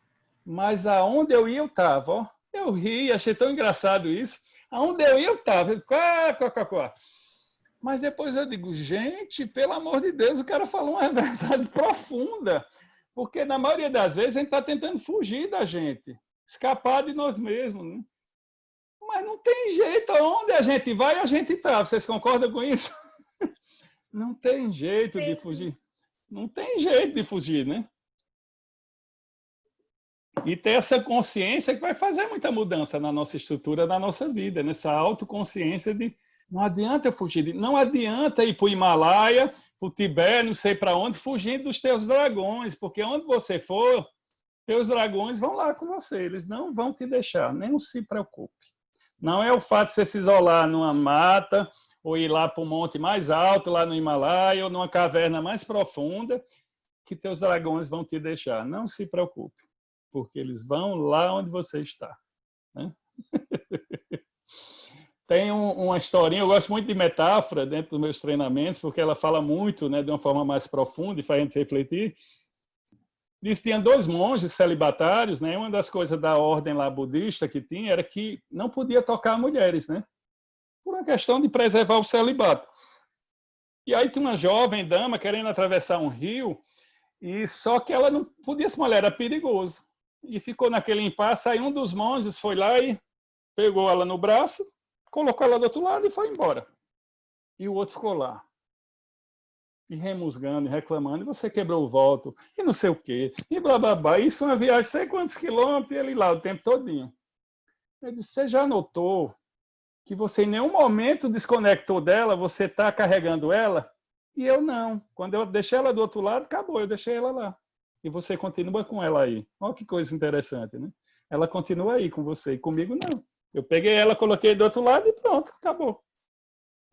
mas aonde eu ia, eu estava, ó. Eu ri, achei tão engraçado isso. Aonde eu ia, eu estava. Mas depois eu digo, gente, pelo amor de Deus, o cara falou uma verdade profunda. Porque na maioria das vezes a gente está tentando fugir da gente, escapar de nós mesmos, né? Mas não tem jeito, aonde a gente vai, a gente está. Vocês concordam com isso? Não tem jeito de fugir. Não tem jeito de fugir, né? E ter essa consciência que vai fazer muita mudança na nossa estrutura, na nossa vida, nessa autoconsciência de não adianta eu fugir, não adianta ir para o Himalaia, para o Tibete, não sei para onde, fugindo dos teus dragões, porque onde você for, teus dragões vão lá com você, eles não vão te deixar, nem se preocupe. Não é o fato de você se isolar numa mata, ou ir lá para um monte mais alto, lá no Himalaia, ou numa caverna mais profunda, que teus dragões vão te deixar. Não se preocupe, porque eles vão lá onde você está, né? Tem uma historinha, eu gosto muito de metáfora dentro dos meus treinamentos, porque ela fala muito, né, de uma forma mais profunda e faz a gente refletir. Diz que tinha 2 monges celibatários, né? Uma das coisas da ordem lá budista que tinha era que não podia tocar mulheres, né? Por uma questão de preservar o celibato. E aí tinha uma jovem dama querendo atravessar um rio, e só que ela não podia se molhar, era perigoso. E ficou naquele impasse, aí um dos monges foi lá e pegou ela no braço, colocou ela do outro lado e foi embora. E o outro ficou lá. E remusgando, e reclamando, e você quebrou o voto, e não sei o quê, e blá, blá, blá. Isso é uma viagem de sei quantos quilômetros, e ele lá o tempo todinho. Eu disse, você já notou que você em nenhum momento desconectou dela, você está carregando ela? E eu não. Quando eu deixei ela do outro lado, acabou, eu deixei ela lá. E você continua com ela aí. Olha que coisa interessante, né? Ela continua aí com você, e comigo não. Eu peguei ela, coloquei do outro lado e pronto, acabou.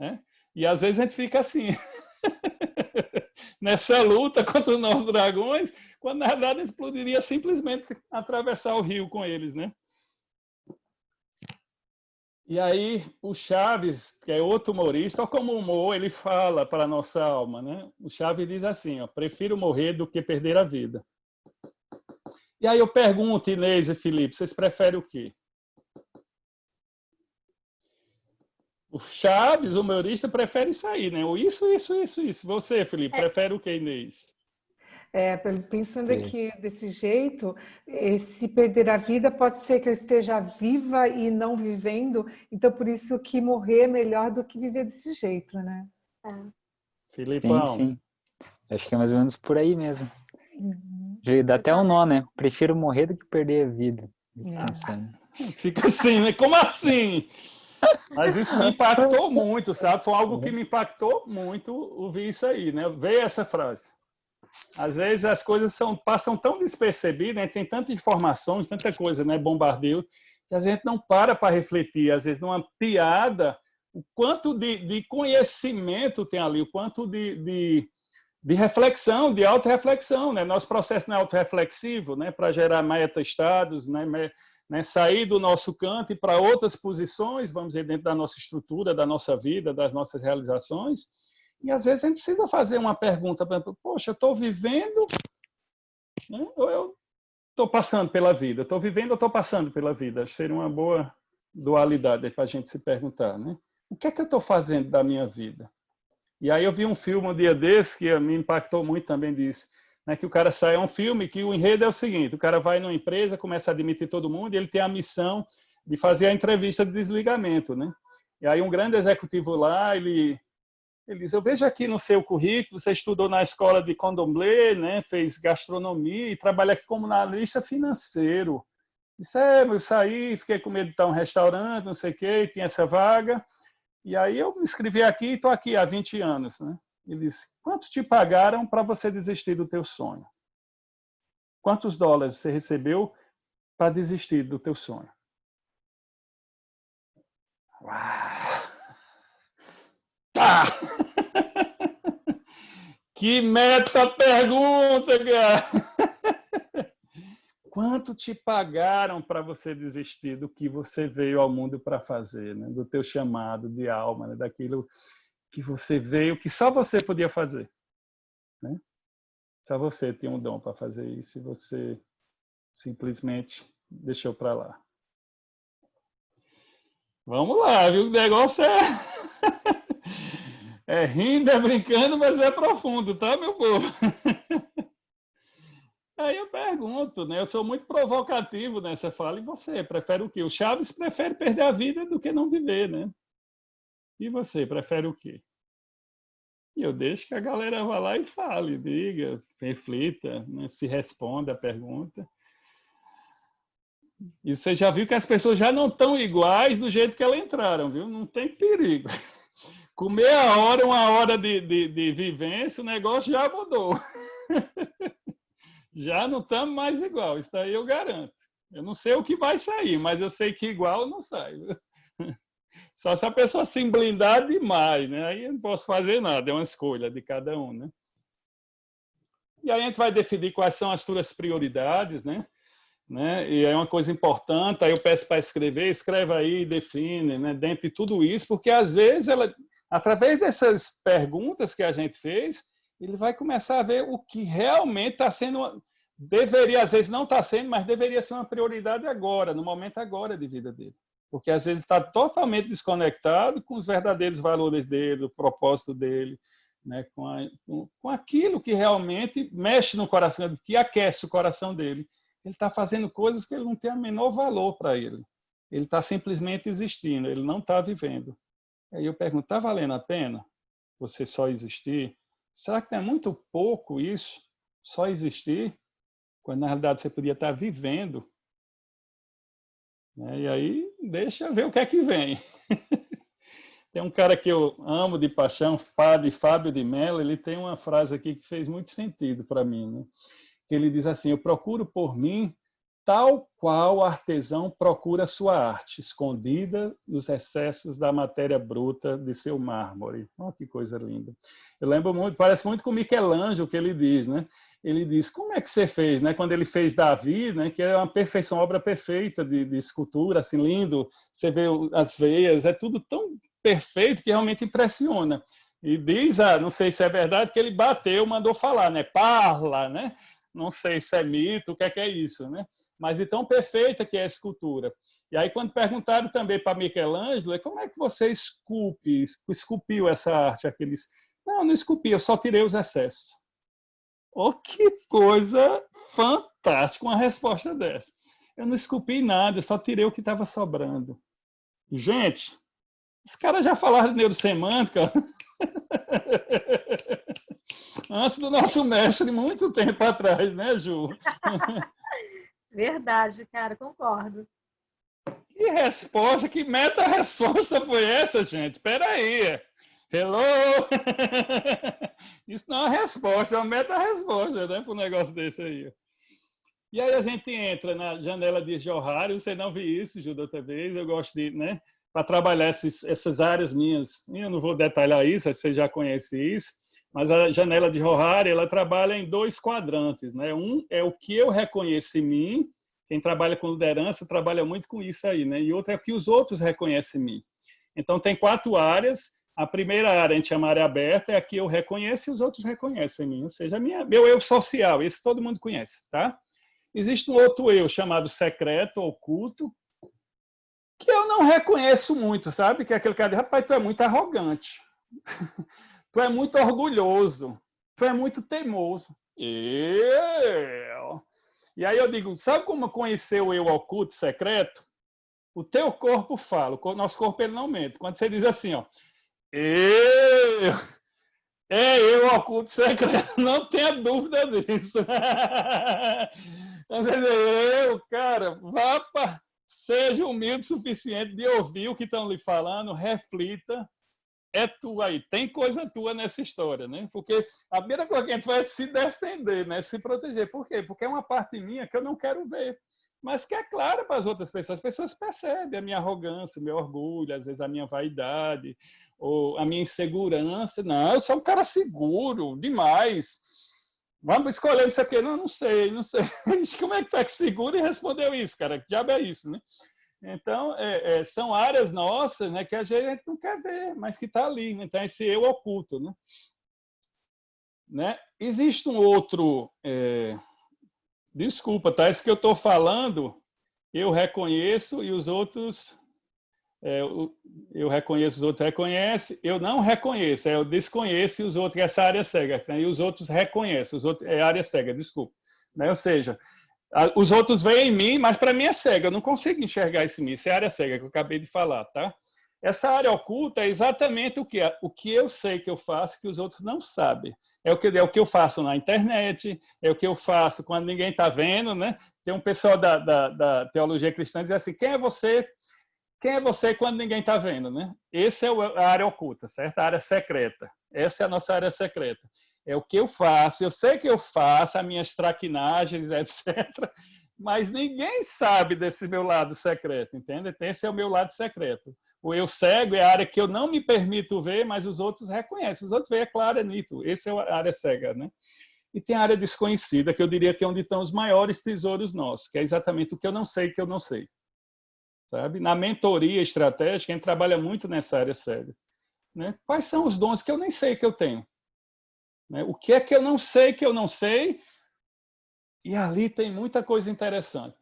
Né? E às vezes a gente fica assim, nessa luta contra os nossos dragões, quando na verdade a gente poderia simplesmente atravessar o rio com eles, né? E aí o Chaves, que é outro humorista, olha como o humor ele fala para a nossa alma, né? O Chaves diz assim, ó, prefiro morrer do que perder a vida. E aí eu pergunto, Inês e Felipe, vocês preferem o quê? O Chaves, o humorista, prefere sair, né? Isso. Você, Felipe, prefere o quê, Inês? Pensando aqui desse jeito, se perder a vida, pode ser que eu esteja viva e não vivendo, então por isso que morrer é melhor do que viver desse jeito, né? Filipão. Sim. Acho que é mais ou menos por aí mesmo. Uhum. Dá até um nó, né? Prefiro morrer do que perder a vida. Fica assim, né? Como assim? Mas isso me impactou muito, sabe? Foi algo que me impactou muito ouvir isso aí, né? Ver essa frase. Às vezes as coisas passam tão despercebidas, né? Tem tanta informação, tanta coisa, né? Bombardeio, que a gente não para refletir. Às vezes, numa piada, o quanto de conhecimento tem ali, o quanto de reflexão, de autorreflexão, né? Nosso processo não é autorreflexivo, né? Para gerar meta-estados, né? Sair do nosso canto e para outras posições, vamos dizer, dentro da nossa estrutura, da nossa vida, das nossas realizações. E às vezes a gente precisa fazer uma pergunta, poxa, eu estou vivendo, né? Ou eu estou passando pela vida? Estou vivendo ou estou passando pela vida? Acho que seria uma boa dualidade para a gente se perguntar, né? O que é que eu estou fazendo da minha vida? E aí eu vi um filme um dia desse que me impactou muito também disso, né, que o cara sai, é um filme que o enredo é o seguinte, o cara vai numa empresa, começa a admitir todo mundo e ele tem a missão de fazer a entrevista de desligamento, né? E aí um grande executivo lá, ele diz, eu vejo aqui no seu currículo, você estudou na escola de Candomblé, né, fez gastronomia e trabalha aqui como analista financeiro. Isso eu saí, fiquei com medo de estar em um restaurante, não sei o quê, tinha essa vaga. E aí eu me inscrevi aqui e estou aqui há 20 anos. Né? Ele disse, quanto te pagaram para você desistir do teu sonho? Quantos dólares você recebeu para desistir do teu sonho? Uau! Tá! Que meta pergunta, cara! Quanto te pagaram para você desistir do que você veio ao mundo para fazer, né? Do teu chamado de alma, né? Daquilo que você veio, que só você podia fazer, né? Só você tinha um dom para fazer isso e você simplesmente deixou para lá. Vamos lá, viu? O negócio é rindo, é brincando, mas é profundo, tá, meu povo? Aí eu pergunto, né? Eu sou muito provocativo nessa fala. E você, prefere o quê? O Chaves prefere perder a vida do que não viver, né? E você, prefere o quê? E eu deixo que a galera vá lá e fale, diga, reflita, né? Se responda a pergunta. E você já viu que as pessoas já não estão iguais do jeito que elas entraram, viu? Não tem perigo. Com meia hora, uma hora de vivência, o negócio já mudou. Já não estamos mais igual, isso aí eu garanto. Eu não sei o que vai sair, mas eu sei que igual não sai. Só se a pessoa se blindar demais, né? Aí eu não posso fazer nada, é uma escolha de cada um, né? E aí a gente vai definir quais são as suas prioridades, né? E é uma coisa importante, aí eu peço para escrever, escreve aí, define, né? Dentro de tudo isso, porque às vezes, através dessas perguntas que a gente fez, ele vai começar a ver o que realmente está sendo, deveria, às vezes não está sendo, mas deveria ser uma prioridade agora, no momento agora de vida dele. Porque às vezes está totalmente desconectado com os verdadeiros valores dele, o propósito dele, né? com aquilo que realmente mexe no coração, que aquece o coração dele. Ele está fazendo coisas que ele não tem o menor valor para ele. Ele está simplesmente existindo, ele não está vivendo. Aí eu pergunto, está valendo a pena você só existir? Será que não é muito pouco isso, só existir, quando na realidade você podia estar vivendo? E aí deixa eu ver o que é que vem. Tem um cara que eu amo de paixão, Fábio de Mello, ele tem uma frase aqui que fez muito sentido para mim, né? Que ele diz assim, eu procuro por mim tal qual o artesão procura sua arte, escondida nos excessos da matéria bruta de seu mármore. Oh, que coisa linda. Eu lembro muito, parece muito com Michelangelo que ele diz, né? Ele diz, como é que você fez, né? Quando ele fez Davi, né? Que é uma perfeição, obra perfeita de escultura, assim, lindo. Você vê as veias, é tudo tão perfeito que realmente impressiona. E diz, não sei se é verdade, que ele bateu, mandou falar, né? Parla, né? Não sei se é mito, o que é isso, né? Mas de tão perfeita que é a escultura. E aí, quando perguntaram também para Michelangelo, como é que você esculpiu essa arte? Aqueles, não esculpi, eu só tirei os excessos. Oh, que coisa fantástica uma resposta dessa. Eu não esculpi nada, eu só tirei o que estava sobrando. Gente, os caras já falaram de neurosemântica antes do nosso mestre, muito tempo atrás, né, Ju? Verdade, cara, concordo. Que resposta, que meta-resposta foi essa, gente? Espera aí. Hello? Isso não é uma resposta, é uma meta-resposta, né, para um negócio desse aí. E aí a gente entra na janela de Johari, você não viu isso, Ju, da outra vez, eu gosto de, né, para trabalhar essas áreas minhas, eu não vou detalhar isso, você já conhece isso, mas a janela de Johari, ela trabalha em 2 quadrantes, né? Um é o que eu reconheço em mim, quem trabalha com liderança trabalha muito com isso aí, né? E outro é o que os outros reconhecem em mim. Então, tem 4 áreas. A primeira área, a gente chama área aberta, é a que eu reconheço e os outros reconhecem em mim, ou seja, meu eu social, esse todo mundo conhece, tá? Existe um outro eu chamado secreto, oculto, que eu não reconheço muito, sabe? Que é aquele cara de, rapaz, tu é muito arrogante. Tu é muito orgulhoso. Tu é muito teimoso. E aí eu digo, sabe como conhecer o eu oculto, secreto? O teu corpo fala, o nosso corpo ele não mente. Quando você diz assim, ó, eu oculto secreto, não tenha dúvida disso. Então, você diz, cara, seja humilde o suficiente de ouvir o que estão lhe falando, reflita, é tu aí, tem coisa tua nessa história, né? Porque a primeira coisa que a gente vai se defender, né? Se proteger. Por quê? Porque é uma parte minha que eu não quero ver, mas que é clara para as outras pessoas. As pessoas percebem a minha arrogância, o meu orgulho, às vezes a minha vaidade, ou a minha insegurança. Não, eu sou um cara seguro demais. Vamos escolher isso aqui. Não sei. Como é que tá seguro e respondeu isso, cara? Que diabo é isso, né? Então, são áreas nossas, né, que a gente não quer ver, mas que está ali. Né? Então, esse eu oculto. Né? Existe um outro... Desculpa, tá? Isso que eu estou falando, eu reconheço e os outros... eu reconheço, os outros reconhecem. Eu não reconheço, eu desconheço e os outros... Essa área cega. Né? E os outros reconhecem. Os outros, é área cega, desculpa. Né? Ou seja... Os outros veem em mim, mas para mim é cega. Eu não consigo enxergar isso em mim. Isso é a área cega que eu acabei de falar, tá? Essa área oculta é exatamente o que eu sei que eu faço que os outros não sabem. É o que eu faço na internet, é o que eu faço quando ninguém está vendo, né? Tem um pessoal da teologia cristã que diz assim, quem é você quando ninguém está vendo, né? Essa é a área oculta, certo? A área secreta. Essa é a nossa área secreta. É o que eu faço, eu sei que eu faço, as minhas traquinagens, etc. Mas ninguém sabe desse meu lado secreto, entende? Esse é o meu lado secreto. O eu cego é a área que eu não me permito ver, mas os outros reconhecem. Os outros veem, é claro, é nítido. Essa é a área cega, né? E tem a área desconhecida, que eu diria que é onde estão os maiores tesouros nossos, que é exatamente o que eu não sei que eu não sei. Sabe? Na mentoria estratégica, a gente trabalha muito nessa área cega. Né? Quais são os dons que eu nem sei que eu tenho? O que é que eu não sei que eu não sei? E ali tem muita coisa interessante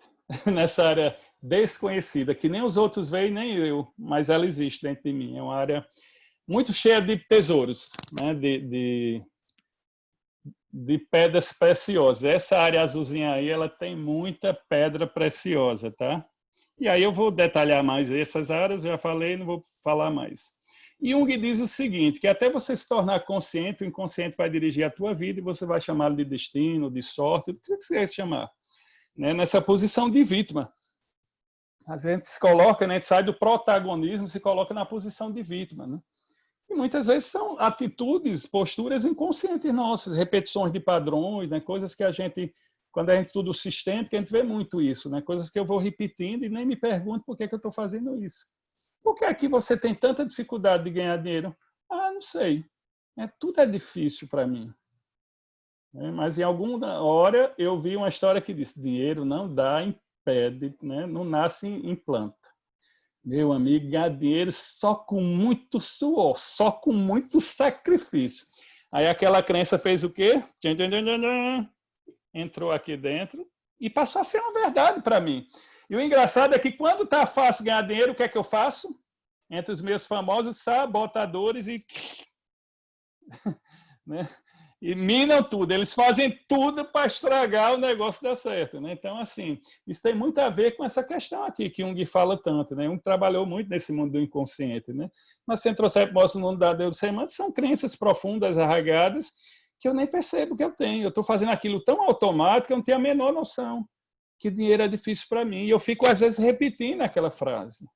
nessa área desconhecida, que nem os outros veem, nem eu, mas ela existe dentro de mim. É uma área muito cheia de tesouros, né? de pedras preciosas. Essa área azulzinha aí, ela tem muita pedra preciosa, tá? E aí eu vou detalhar mais essas áreas, já falei, não vou falar mais. Jung diz o seguinte, que até você se tornar consciente, o inconsciente vai dirigir a tua vida e você vai chamá-lo de destino, de sorte, o que você quer chamar? Né? Nessa posição de vítima. A gente se coloca, né? A gente sai do protagonismo e se coloca na posição de vítima. Né? E muitas vezes são atitudes, posturas inconscientes nossas, repetições de padrões, né? Coisas que a gente quando a gente estuda o sistêmico, a gente vê muito isso, né? Coisas que eu vou repetindo e nem me pergunto por que eu estou fazendo isso. Por que aqui você tem tanta dificuldade de ganhar dinheiro? Ah, não sei. Tudo é difícil para mim. Mas em alguma hora eu vi uma história que disse: dinheiro não dá em pé, né? Não nasce em planta. Meu amigo, ganhar dinheiro só com muito suor, só com muito sacrifício. Aí aquela crença fez o quê? Entrou aqui dentro e passou a ser uma verdade para mim. E o engraçado é que quando está fácil ganhar dinheiro, o que é que eu faço? Entre os meus famosos sabotadores e... né? E minam tudo, eles fazem tudo para estragar o negócio dar certo, né? Então, assim, isso tem muito a ver com essa questão aqui que Jung fala tanto, né? Jung trabalhou muito nesse mundo do inconsciente, né? Mas centrocéptico no mundo da neurosemântica são crenças profundas, arraigadas, que eu nem percebo que eu tenho. Eu estou fazendo aquilo tão automático que eu não tenho a menor noção que dinheiro é difícil para mim. E eu fico, às vezes, repetindo aquela frase.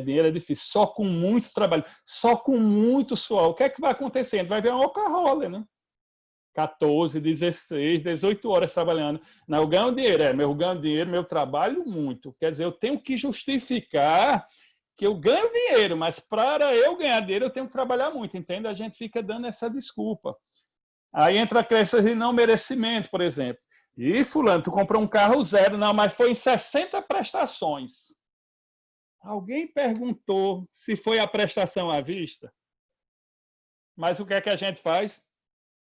Dinheiro é difícil, só com muito trabalho, só com muito suor. O que é que vai acontecendo? Vai ver uma workaholic, né? 14, 16, 18 horas trabalhando. Não, eu ganho dinheiro, eu ganho dinheiro, eu trabalho muito. Quer dizer, eu tenho que justificar que eu ganho dinheiro, mas para eu ganhar dinheiro eu tenho que trabalhar muito, entende? A gente fica dando essa desculpa. Aí entra a crença de não merecimento, por exemplo. E fulano, tu comprou um carro zero, não, mas foi em 60 prestações. Alguém perguntou se foi a prestação à vista? Mas o que é que a gente faz?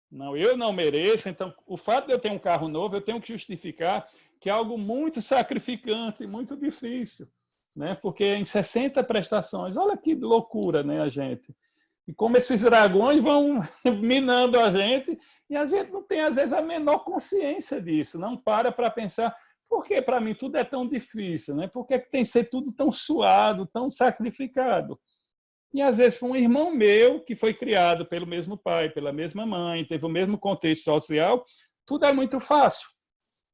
Não, eu não mereço. Então, o fato de eu ter um carro novo, eu tenho que justificar que é algo muito sacrificante, muito difícil, né? Porque em 60 prestações, olha que loucura, né, a gente? E como esses dragões vão minando a gente, e a gente não tem, às vezes, a menor consciência disso, não para pensar... Por que para mim tudo é tão difícil? Né? Por que tem que ser tudo tão suado, tão sacrificado? E às vezes foi um irmão meu que foi criado pelo mesmo pai, pela mesma mãe, teve o mesmo contexto social, tudo é muito fácil.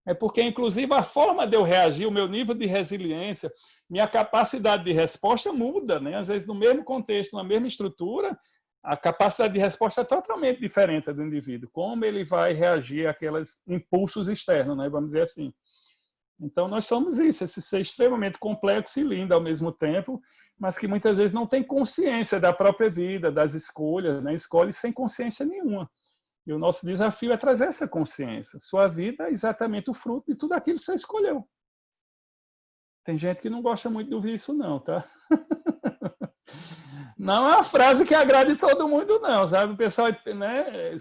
É porque, inclusive, a forma de eu reagir, o meu nível de resiliência, minha capacidade de resposta muda. Né? Às vezes, no mesmo contexto, na mesma estrutura, a capacidade de resposta é totalmente diferente do indivíduo. Como ele vai reagir àqueles impulsos externos, né? Vamos dizer assim. Então, nós somos isso, esse ser extremamente complexo e lindo ao mesmo tempo, mas que muitas vezes não tem consciência da própria vida, das escolhas, né? Escolhe sem consciência nenhuma. E o nosso desafio é trazer essa consciência. Sua vida é exatamente o fruto de tudo aquilo que você escolheu. Tem gente que não gosta muito de ouvir isso, não, tá? Não é uma frase que agrade todo mundo, não, sabe? O pessoal, né,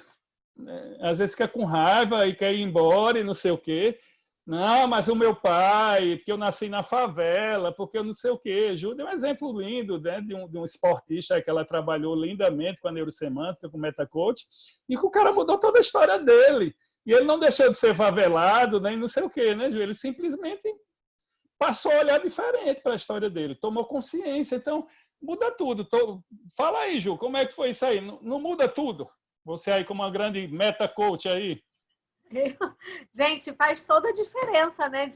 às vezes fica com raiva e quer ir embora e não sei o quê. Não, mas o meu pai, porque eu nasci na favela, porque eu não sei o quê. Júlia é um exemplo lindo, né, de um esportista que ela trabalhou lindamente com a neurosemântica, com o metacoach, e que o cara mudou toda a história dele. E ele não deixou de ser favelado, nem não sei o quê, né, Júlia? Ele simplesmente passou a olhar diferente para a história dele, tomou consciência. Então, muda tudo. Fala aí, Ju, como é que foi isso aí? Não muda tudo? Você aí como uma grande metacoach aí. Gente, faz toda a diferença, né?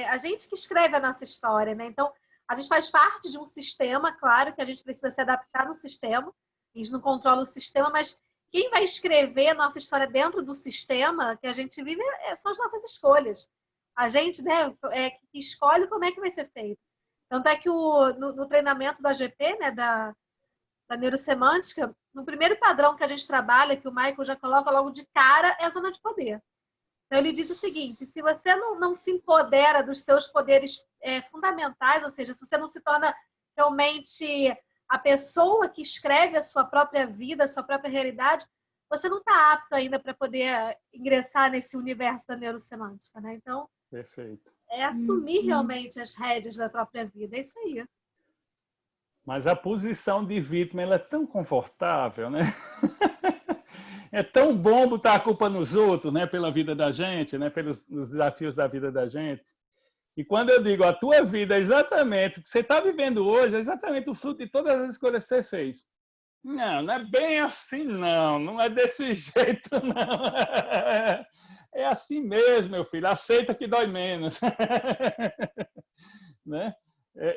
A gente que escreve a nossa história, né? Então, a gente faz parte de um sistema, claro que a gente precisa se adaptar no sistema, a gente não controla o sistema, mas quem vai escrever a nossa história dentro do sistema que a gente vive são as nossas escolhas. A gente, né, que escolhe como é que vai ser feito. Tanto é que no treinamento da GP, né, da neurosemântica, no primeiro padrão que a gente trabalha, que o Michael já coloca logo de cara, é a zona de poder. Então, ele diz o seguinte: se você não se empodera dos seus poderes fundamentais, ou seja, se você não se torna realmente a pessoa que escreve a sua própria vida, a sua própria realidade, você não está apto ainda para poder ingressar nesse universo da neurosemântica, né? Então, perfeito. É assumir realmente as rédeas da própria vida, é isso aí. Mas a posição de vítima, ela é tão confortável, né? É tão bom botar a culpa nos outros, né? Pela vida da gente, né? Pelos desafios da vida da gente. E quando eu digo a tua vida é exatamente o que você está vivendo hoje, é exatamente o fruto de todas as escolhas que você fez. Não é bem assim, não. Não é desse jeito, não. É assim mesmo, meu filho. Aceita que dói menos. Né?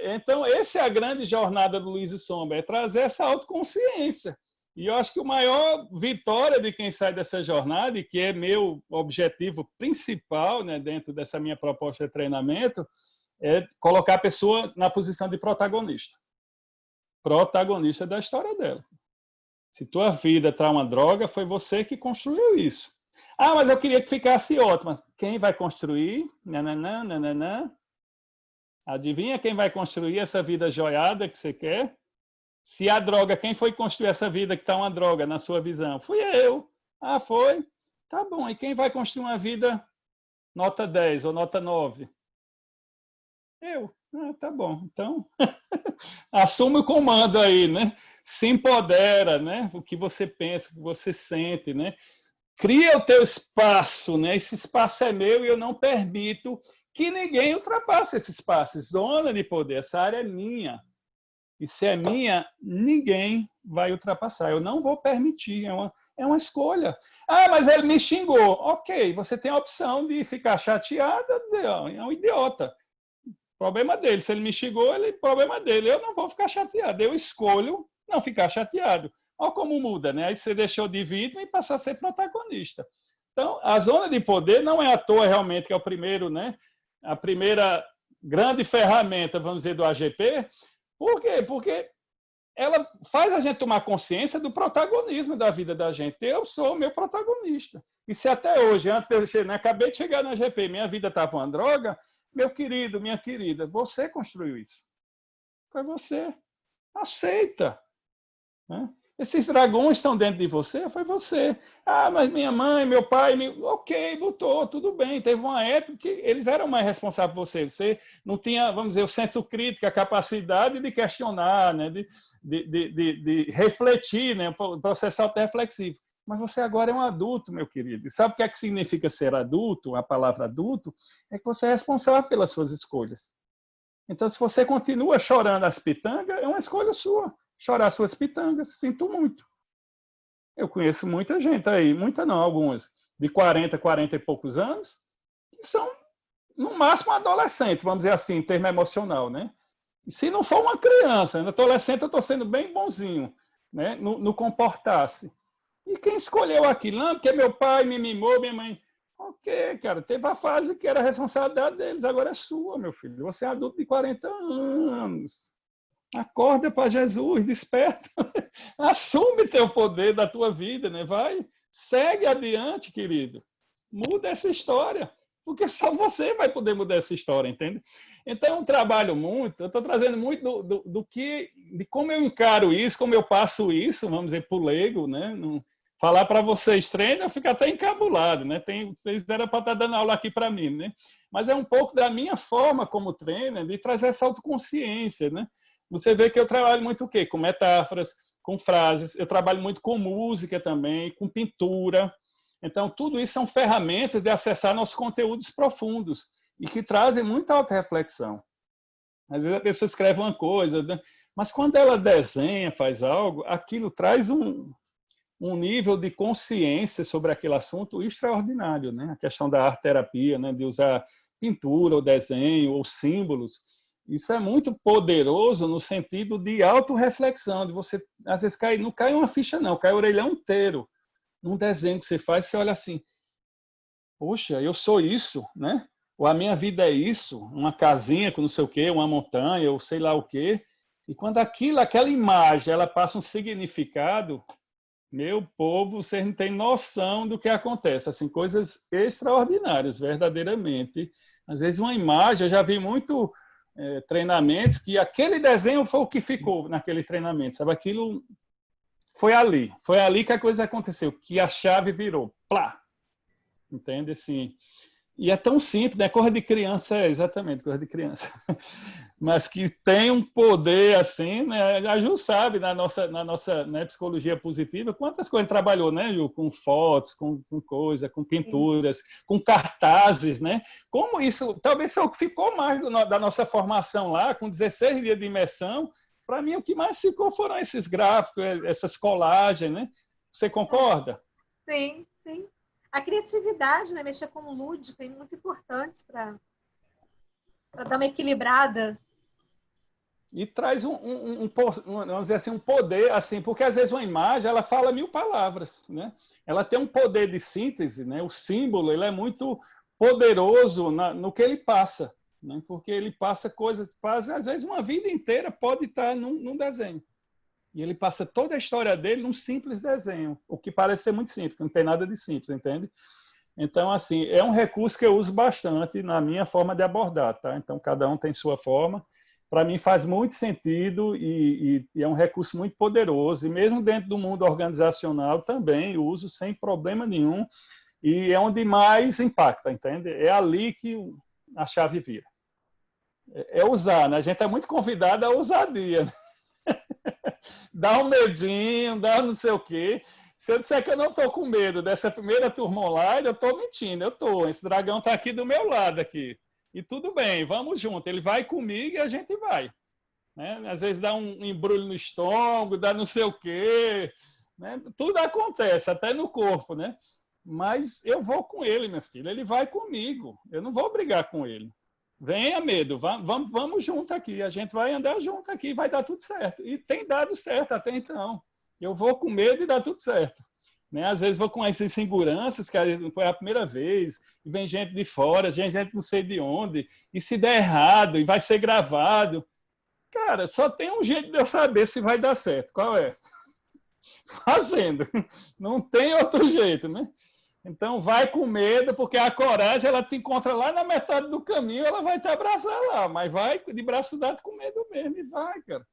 Então, essa é a grande jornada do Luiz Sommer, é trazer essa autoconsciência. E eu acho que o maior vitória de quem sai dessa jornada, e que é meu objetivo principal, né, dentro dessa minha proposta de treinamento, é colocar a pessoa na posição de protagonista. Protagonista da história dela. Se tua vida está uma droga, foi você que construiu isso. Ah, mas eu queria que ficasse ótima. Quem vai construir? Nananã, nananã. Adivinha quem vai construir essa vida joiada que você quer? Se a droga, quem foi construir essa vida que está uma droga, na sua visão? Fui eu. Ah, foi? Tá bom. E quem vai construir uma vida nota 10 ou nota 9? Eu. Ah, tá bom. Então, assume o comando aí, né? Se empodera, né? O que você pensa, o que você sente, né? Cria o teu espaço, né? Esse espaço é meu e eu não permito que ninguém ultrapasse esse espaço. Zona de poder, essa área é minha. E se é minha, ninguém vai ultrapassar. Eu não vou permitir, é uma escolha. Ah, mas ele me xingou. Ok, você tem a opção de ficar chateado ou dizer, ó, é um idiota. Problema dele. Se ele me xingou, problema dele. Eu não vou ficar chateado. Eu escolho não ficar chateado. Olha como muda, né? Aí você deixou de vítima e passou a ser protagonista. Então, a zona de poder não é à toa realmente que é o primeiro, né? A primeira grande ferramenta, vamos dizer, do AGP. Por quê? Porque ela faz a gente tomar consciência do protagonismo da vida da gente. Eu sou o meu protagonista. E se até hoje, antes de eu chegar, acabei de chegar na AGP, minha vida estava uma droga, meu querido, minha querida, você construiu isso. Foi você. Aceita. Né? Esses dragões estão dentro de você, foi você. Ah, mas minha mãe, meu pai, ok, botou, tudo bem. Teve uma época que eles eram mais responsáveis por você. Você não tinha, vamos dizer, o senso crítico, a capacidade de questionar, né? de refletir, né? O processo autorreflexivo. Mas você agora é um adulto, meu querido. E sabe o que é que significa ser adulto? A palavra adulto é que você é responsável pelas suas escolhas. Então, se você continua chorando as pitangas, é uma escolha sua. Chorar suas pitangas, sinto muito. Eu conheço muita gente aí, muita não, algumas, de 40 e poucos anos, que são, no máximo, adolescente, vamos dizer assim, em termo emocional, né? E se não for uma criança, no adolescente eu estou sendo bem bonzinho, né? No comportar-se. E quem escolheu aquilo? Não, porque meu pai me mimou, minha mãe... Ok, cara, teve a fase que era a responsabilidade deles, agora é sua, meu filho. Você é adulto de 40 anos. Acorda para Jesus, desperta. Assume teu poder da tua vida, né? Vai, segue adiante, querido. Muda essa história, porque só você vai poder mudar essa história, entende? Então, eu trabalho muito, eu estou trazendo muito de como eu encaro isso, como eu passo isso, vamos dizer, para o leigo, né? Falar para vocês treino, eu fico até encabulado, né? Vocês eram para estar dando aula aqui para mim, né? Mas é um pouco da minha forma como treino de trazer essa autoconsciência, né? Você vê que eu trabalho muito o quê? Com metáforas, com frases, eu trabalho muito com música também, com pintura. Então, tudo isso são ferramentas de acessar nossos conteúdos profundos e que trazem muita autorreflexão. Às vezes a pessoa escreve uma coisa, né? Mas quando ela desenha, faz algo, aquilo traz um nível de consciência sobre aquele assunto extraordinário, né? A questão da arte-terapia, né? De usar pintura, ou desenho, ou símbolos. Isso é muito poderoso no sentido de autorreflexão, de você, às vezes, não cai uma ficha, não, cai o orelhão inteiro. Num desenho que você faz, você olha assim, poxa, eu sou isso, né? Ou a minha vida é isso, uma casinha com não sei o quê, uma montanha, ou sei lá o quê. E quando aquela imagem, ela passa um significado, meu povo, vocês não têm noção do que acontece. Assim, coisas extraordinárias, verdadeiramente. Às vezes uma imagem, eu já vi muito treinamentos que aquele desenho foi o que ficou naquele treinamento, sabe? Aquilo foi ali que a coisa aconteceu, que a chave virou, plá, entende? Assim, e é tão simples, né? Coisa de criança, exatamente, coisa de criança, mas que tem um poder assim, né? A Ju sabe, na nossa né, psicologia positiva, quantas coisas trabalhou, né, Ju? Com fotos, com coisa, com pinturas, com cartazes, né? Como isso, talvez é o que ficou mais da nossa formação lá, com 16 dias de imersão. Para mim, o que mais ficou foram esses gráficos, essas colagens, né? Você concorda? Sim, sim. A criatividade, né? Mexer com o lúdico é muito importante para dar uma equilibrada. e traz vamos dizer assim, um poder, assim, porque às vezes uma imagem ela fala 1000 palavras, né? Ela tem um poder de síntese, né? O símbolo ele é muito poderoso no que ele passa, né? Porque ele passa coisas, às vezes uma vida inteira pode estar num desenho. E ele passa toda a história dele num simples desenho, o que parece ser muito simples, não tem nada de simples, entende? Então, assim, é um recurso que eu uso bastante na minha forma de abordar, tá? Então, cada um tem sua forma. Para mim faz muito sentido e é um recurso muito poderoso. E mesmo dentro do mundo organizacional também eu uso sem problema nenhum. E é onde mais impacta, entende? É ali que a chave vira. É usar, né? A gente é muito convidado a ousadia, né? Dá um medinho, dá não sei o quê. Se eu disser que eu não estou com medo dessa primeira turma online, eu estou mentindo, eu estou. Esse dragão está aqui do meu lado aqui. E tudo bem, vamos junto. Ele vai comigo e a gente vai. Né? Às vezes dá um embrulho no estômago, dá não sei o quê. Né? Tudo acontece, até no corpo. Né? Mas eu vou com ele, minha filha. Ele vai comigo. Eu não vou brigar com ele. Venha, medo. Vamos junto aqui. A gente vai andar junto aqui. Vai dar tudo certo. E tem dado certo até então. Eu vou com medo e dá tudo certo. Né? Às vezes vou com essas inseguranças, que foi a primeira vez, e vem gente de fora, gente não sei de onde, e se der errado, e vai ser gravado. Cara, só tem um jeito de eu saber se vai dar certo. Qual é? Fazendo. Não tem outro jeito, né? Então vai com medo, porque a coragem ela te encontra lá na metade do caminho, ela vai te abraçar lá, mas vai de braço dado com medo mesmo, e vai, cara.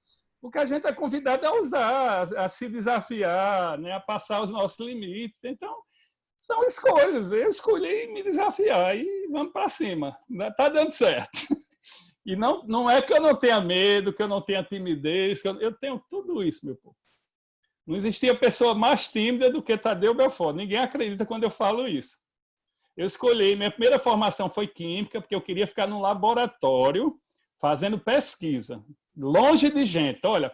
Porque a gente é convidado a usar, a se desafiar, né, a passar os nossos limites. Então, são escolhas. Eu escolhi me desafiar e vamos para cima. Está dando certo. E não é que eu não tenha medo, que eu não tenha timidez, que eu tenho tudo isso, meu povo. Não existia pessoa mais tímida do que Tadeu Belfort. Ninguém acredita quando eu falo isso. Eu escolhi, minha primeira formação foi química, porque eu queria ficar num laboratório fazendo pesquisa. Longe de gente. Olha,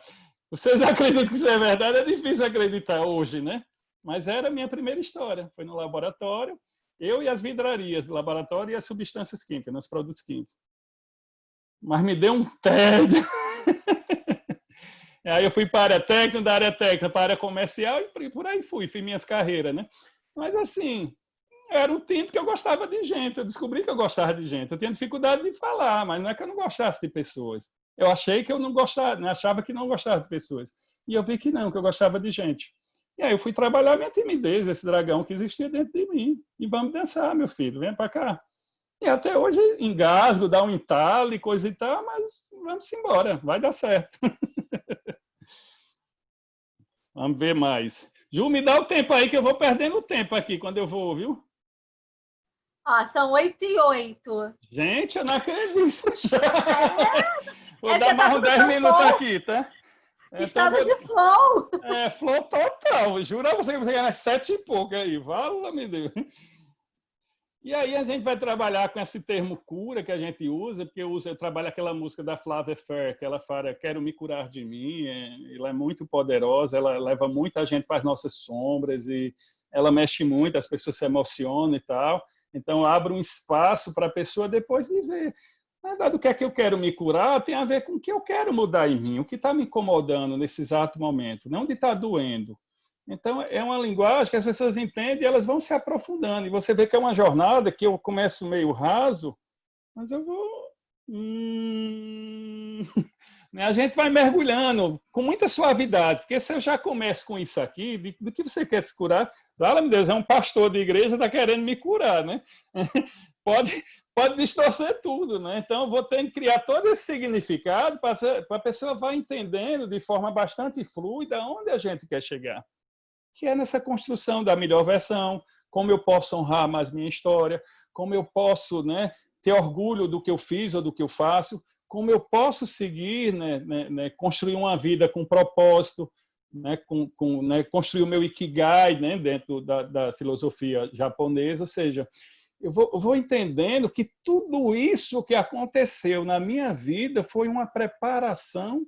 vocês acreditam que isso é verdade? É difícil acreditar hoje, né? Mas era a minha primeira história. Foi no laboratório, eu e as vidrarias do laboratório e as substâncias químicas, nos produtos químicos. Mas me deu um tédio. Aí eu fui para a área técnica, da área técnica para a área comercial e por aí fui, fiz minhas carreiras, né? Mas assim, era um tempo que eu gostava de gente. Eu descobri que eu gostava de gente. Eu tinha dificuldade de falar, mas não é que eu não gostasse de pessoas. Eu achei que eu não gostava, né? Achava que não gostava de pessoas. E eu vi que não, que eu gostava de gente. E aí eu fui trabalhar minha timidez, esse dragão que existia dentro de mim. E vamos dançar, meu filho, vem para cá. E até hoje engasgo, dá um entalo e coisa e tal, mas vamos embora, vai dar certo. Vamos ver mais. Ju, me dá o tempo aí que eu vou perdendo o tempo aqui quando eu vou, viu? Ó, são 8h08. Gente, eu não acredito. Vou É dar mais uns 10 minutos flow. Aqui, tá? Estado de flow. Flow total. Juro a você que você ganha 7 e pouco aí. Vala-me Deus. E aí a gente vai trabalhar com esse termo cura que a gente usa, porque eu trabalho aquela música da Flávia Fer, que ela fala, quero me curar de mim. Ela é muito poderosa, ela leva muita gente para as nossas sombras e ela mexe muito, as pessoas se emocionam e tal. Então, abre um espaço para a pessoa depois dizer, na verdade, o que é que eu quero me curar tem a ver com o que eu quero mudar em mim, o que está me incomodando nesse exato momento, não de estar doendo. Então, é uma linguagem que as pessoas entendem e elas vão se aprofundando. E você vê que é uma jornada que eu começo meio raso, mas eu vou... A gente vai mergulhando com muita suavidade, porque se eu já começo com isso aqui, do que você quer se curar? Fala, meu Deus, é um pastor de igreja, está querendo me curar, né? Pode distorcer tudo, né? Então, eu vou ter que criar todo esse significado para a pessoa vá entendendo de forma bastante fluida onde a gente quer chegar. Que é nessa construção da melhor versão, como eu posso honrar mais minha história, como eu posso, né, ter orgulho do que eu fiz ou do que eu faço, como eu posso seguir, construir uma vida com propósito, construir o meu ikigai, né, dentro da filosofia japonesa, ou seja, eu vou entendendo que tudo isso que aconteceu na minha vida foi uma preparação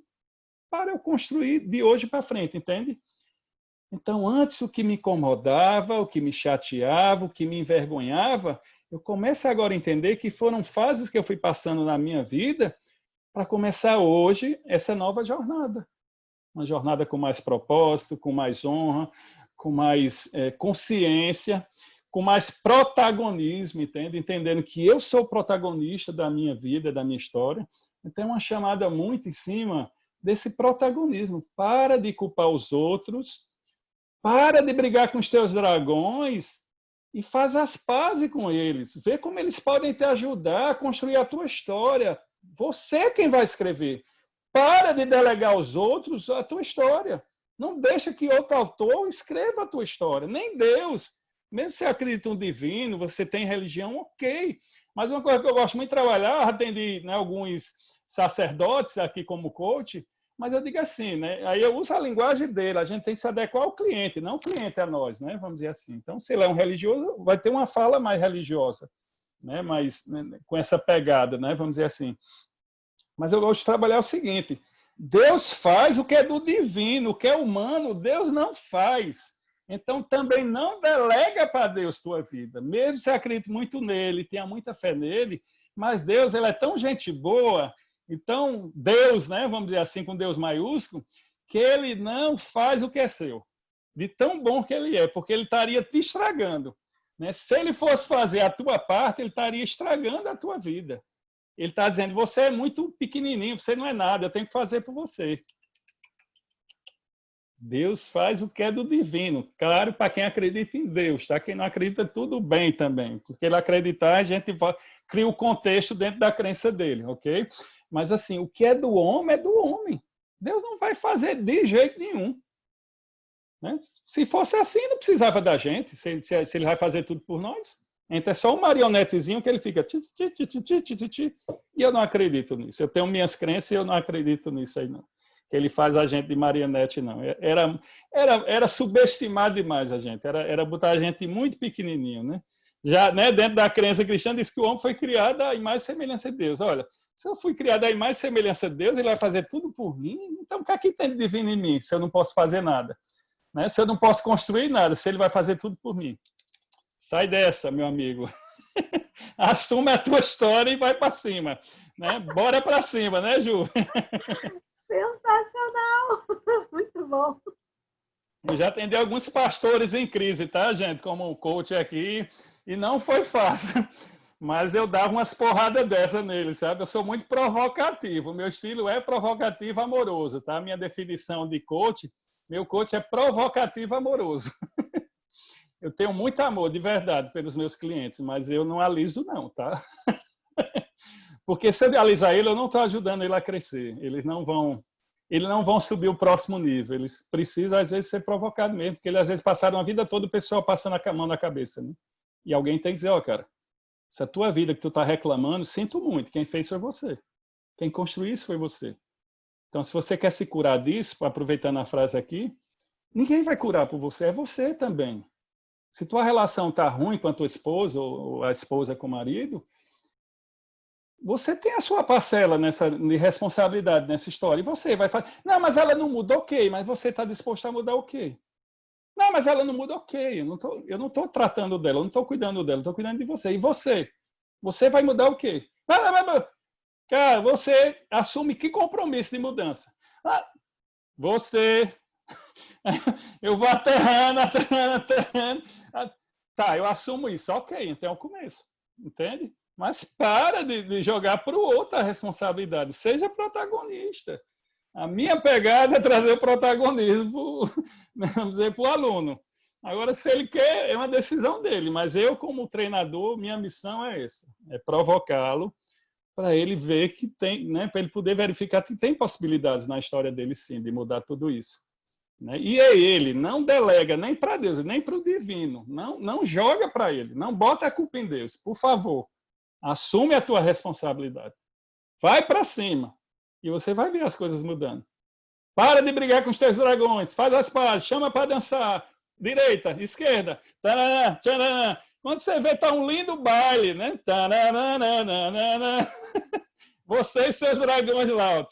para eu construir de hoje para frente, entende? Então, antes o que me incomodava, o que me chateava, o que me envergonhava, eu começo agora a entender que foram fases que eu fui passando na minha vida para começar hoje essa nova jornada. Uma jornada com mais propósito, com mais honra, com mais consciência, com mais protagonismo, entende? Entendendo que eu sou o protagonista da minha vida, da minha história. Então, é uma chamada muito em cima desse protagonismo. Para de culpar os outros, para de brigar com os teus dragões e faz as pazes com eles. Vê como eles podem te ajudar a construir a tua história. Você é quem vai escrever. Para de delegar aos outros a tua história. Não deixa que outro autor escreva a tua história. Nem Deus. Mesmo se você acredita no divino, você tem religião, ok. Mas uma coisa que eu gosto muito de trabalhar, eu atendi, né, alguns sacerdotes aqui como coach, mas eu digo assim, né? Aí eu uso a linguagem dele, a gente tem que se adequar ao cliente, não o cliente a nós, né? Vamos dizer assim. Então, se ele é um religioso, vai ter uma fala mais religiosa, né? Mas né, com essa pegada, né? Vamos dizer assim. Mas eu gosto de trabalhar o seguinte: Deus faz o que é do divino, o que é humano, Deus não faz. Então, também não delega para Deus tua vida. Mesmo se acredite muito nele, tenha muita fé nele, mas Deus, ele é tão gente boa, então Deus, né, vamos dizer assim, com Deus maiúsculo, que ele não faz o que é seu. De tão bom que ele é, porque ele estaria te estragando. Né? Se ele fosse fazer a tua parte, ele estaria estragando a tua vida. Ele está dizendo, você é muito pequenininho, você não é nada, eu tenho que fazer por você. Deus faz o que é do divino. Claro, para quem acredita em Deus, tá? Quem não acredita, tudo bem também. Porque ele acreditar, a gente cria o contexto dentro da crença dele, ok? Mas assim, o que é do homem é do homem. Deus não vai fazer de jeito nenhum. Né? Se fosse assim, não precisava da gente. Se ele vai fazer tudo por nós. Então é só um marionetezinho que ele fica... E eu não acredito nisso. Eu tenho minhas crenças e eu não acredito nisso aí, não. Que ele faz a gente de marionete, não. Era subestimar demais a gente. Era botar a gente muito pequenininho, né? Já, né, dentro da crença cristã, diz que o homem foi criado à imagem e semelhança de Deus. Olha, se eu fui criado à imagem e semelhança de Deus, ele vai fazer tudo por mim? Então, o que aqui tem de divino em mim, se eu não posso fazer nada? Né? Se eu não posso construir nada, se ele vai fazer tudo por mim? Sai dessa, meu amigo. Assume a tua história e vai para cima. Né? Bora para cima, né, Ju? Sensacional! Muito bom. Eu já atendi alguns pastores em crise, tá, gente? Como um coach aqui, e não foi fácil. Mas eu dava umas porradas dessa nele, sabe? Eu sou muito provocativo. Meu estilo é provocativo amoroso, tá? Minha definição de coach, meu coach é provocativo amoroso. Eu tenho muito amor, de verdade, pelos meus clientes, mas eu não aliso não, tá? Porque se eu alisar ele, eu não estou ajudando ele a crescer. Eles não vão subir o próximo nível. Eles precisam, às vezes, ser provocados mesmo, porque eles, às vezes, passaram a vida toda o pessoal passando a mão na cabeça. Né? E alguém tem que dizer, ó, cara, essa tua vida que tu está reclamando, sinto muito, quem fez foi você. Quem construiu isso foi você. Então, se você quer se curar disso, aproveitando a frase aqui, ninguém vai curar por você, é você também. Se tua relação está ruim com a tua esposa ou a esposa com o marido, você tem a sua parcela de responsabilidade nessa história. E você vai falar, não, mas ela não muda, ok. Mas você está disposto a mudar o quê? Não, mas ela não muda, ok. Eu não estou tratando dela, eu não estou cuidando dela, eu estou cuidando de você. E você? Você vai mudar o quê? Cara, você assume que compromisso de mudança? Você... Eu vou aterrando. Tá, eu assumo isso. Ok, então é o começo. Entende? Mas para de jogar para o outro a responsabilidade. Seja protagonista. A minha pegada é trazer o protagonismo, vamos dizer, para o aluno. Agora, se ele quer, é uma decisão dele. Mas eu, como treinador, minha missão é essa. É provocá-lo para ele ver que tem, né, para ele poder verificar que tem possibilidades na história dele, sim, de mudar tudo isso. Né? E é ele, não delega nem para Deus, nem para o divino. Não joga para ele. Não bota a culpa em Deus, por favor. Assume a tua responsabilidade. Vai para cima. E você vai ver as coisas mudando. Para de brigar com os teus dragões. Faz as pazes. Chama para dançar. Direita, esquerda. Tarará, tarará. Quando você vê, está um lindo baile. Né? Você e seus dragões lá. Ó.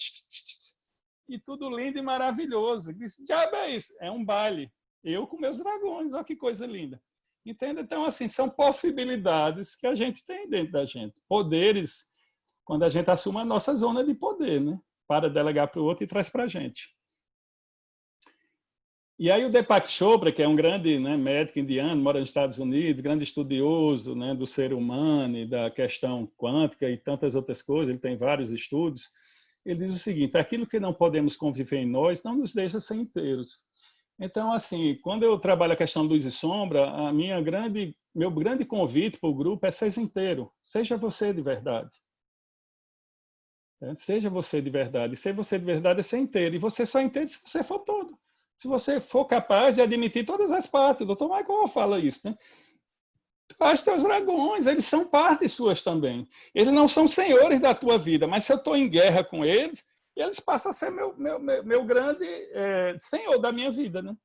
E tudo lindo e maravilhoso. Diabo é isso? É um baile. Eu com meus dragões. Olha que coisa linda. Entende? Então, assim, são possibilidades que a gente tem dentro da gente. Poderes quando a gente assume a nossa zona de poder, né? Para delegar para o outro e traz para a gente. E aí o Deepak Chopra, que é um grande, né, médico indiano, mora nos Estados Unidos, grande estudioso, né, do ser humano e da questão quântica e tantas outras coisas, ele tem vários estudos, ele diz o seguinte: aquilo que não podemos conviver em nós não nos deixa ser inteiros. Então, assim, quando eu trabalho a questão luz e sombra, meu grande convite para o grupo é: seja inteiro, seja você de verdade. Seja você de verdade. Ser você de verdade é ser inteiro. E você só entende se você for todo. Se você for capaz de admitir todas as partes. O Dr. Michael fala isso, né? Os teus dragões, eles são partes suas também. Eles não são senhores da tua vida, mas se eu estou em guerra com eles, eles passam a ser meu grande senhor da minha vida, né?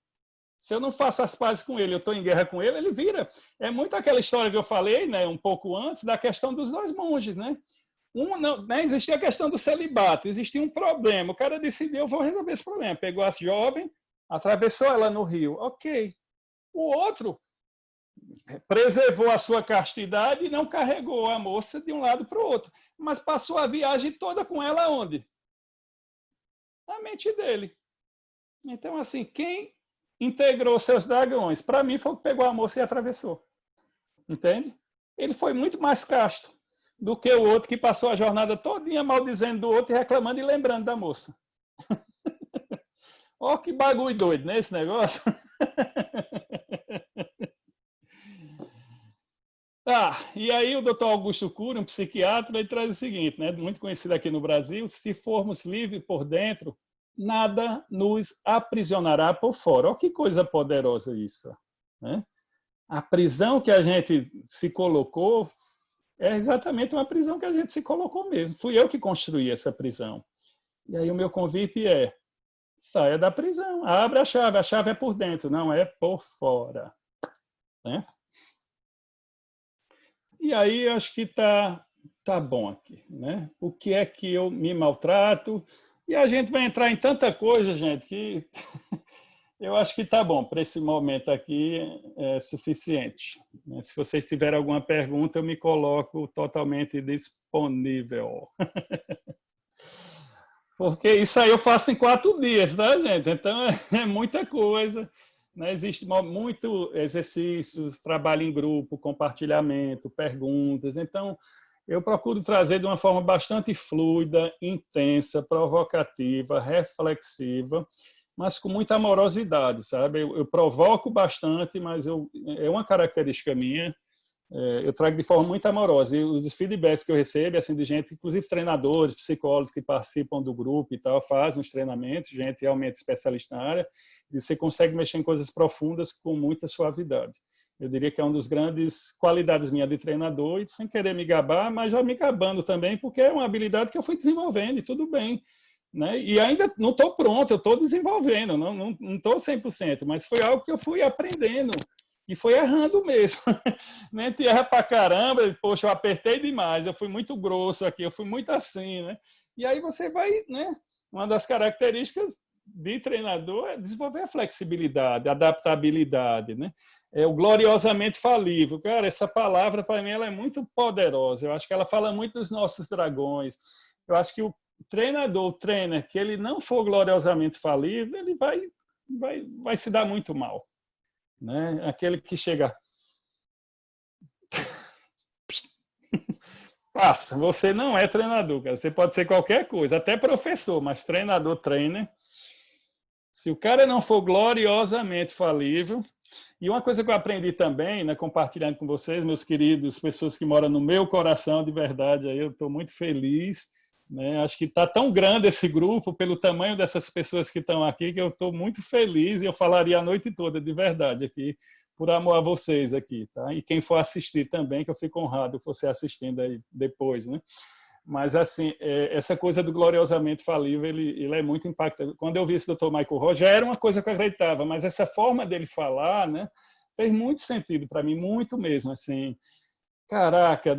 Se eu não faço as pazes com ele, eu estou em guerra com ele, ele vira. É muito aquela história que eu falei, né, um pouco antes, da questão dos 2 monges, né? Né, existia a questão do celibato, existia um problema. O cara decidiu: eu vou resolver esse problema. Pegou a jovem, atravessou ela no rio. Ok. O outro preservou a sua castidade e não carregou a moça de um lado para o outro. Mas passou a viagem toda com ela onde? Na mente dele. Então, assim, quem integrou seus dragões? Para mim, foi o que pegou a moça e atravessou. Entende? Ele foi muito mais casto do que o outro que passou a jornada todinha maldizendo do outro e reclamando e lembrando da moça. Ó, que bagulho doido, né, esse negócio? E aí o Dr. Augusto Cury, um psiquiatra, ele traz o seguinte, né, muito conhecido aqui no Brasil: se formos livres por dentro, nada nos aprisionará por fora. Ó, que coisa poderosa isso, né? A prisão que a gente se colocou é exatamente uma prisão que a gente se colocou mesmo. Fui eu que construí essa prisão. E aí o meu convite é: saia da prisão, abre a chave é por dentro, não é por fora. Né? E aí acho que tá bom aqui. Né? O que é que eu me maltrato? E a gente vai entrar em tanta coisa, gente, que eu acho que tá bom. Para esse momento aqui é suficiente. Se vocês tiverem alguma pergunta, eu me coloco totalmente disponível. Porque isso aí eu faço em 4 dias, tá, gente? Então é muita coisa. Né? Existe muito exercícios, trabalho em grupo, compartilhamento, perguntas. Então, eu procuro trazer de uma forma bastante fluida, intensa, provocativa, reflexiva, mas com muita amorosidade, sabe? Eu provoco bastante, mas é uma característica minha. Eu trago de forma muito amorosa. E os feedbacks que eu recebo, assim, de gente, inclusive treinadores, psicólogos que participam do grupo e tal, fazem os treinamentos, gente realmente especialista na área, e você consegue mexer em coisas profundas com muita suavidade. Eu diria que é uma das grandes qualidades minha de treinador, e sem querer me gabar, mas já me gabando também, porque é uma habilidade que eu fui desenvolvendo, e tudo bem. Né? E ainda não estou pronto, eu estou desenvolvendo, não estou 100%, mas foi algo que eu fui aprendendo. E foi errando mesmo. Né? Te erra pra caramba, poxa, eu apertei demais, eu fui muito grosso aqui, eu fui muito assim. Né? E aí você vai, né? Uma das características de treinador é desenvolver a flexibilidade, a adaptabilidade. Né? É o gloriosamente falível. Cara, essa palavra, para mim, ela é muito poderosa. Eu acho que ela fala muito dos nossos dragões. Eu acho que o treinador, o trainer, que ele não for gloriosamente falível, ele vai se dar muito mal. Né? Aquele que chega, passa, você não é treinador, cara. Você pode ser qualquer coisa, até professor, mas treinador, trainer, se o cara não for gloriosamente falível. E uma coisa que eu aprendi também, né, compartilhando com vocês, meus queridos, pessoas que moram no meu coração de verdade, aí eu estou muito feliz. Né? Acho que está tão grande esse grupo, pelo tamanho dessas pessoas que estão aqui, que eu estou muito feliz e eu falaria a noite toda, de verdade, aqui, por amor a vocês aqui. Tá? E quem for assistir também, que eu fico honrado por você assistindo aí depois. Né? Mas, assim, essa coisa do gloriosamente falível, ele é muito impactante. Quando eu vi esse Dr. Michael Ross, já era uma coisa que eu acreditava, mas essa forma dele falar, né, fez muito sentido para mim, muito mesmo, assim. Caraca,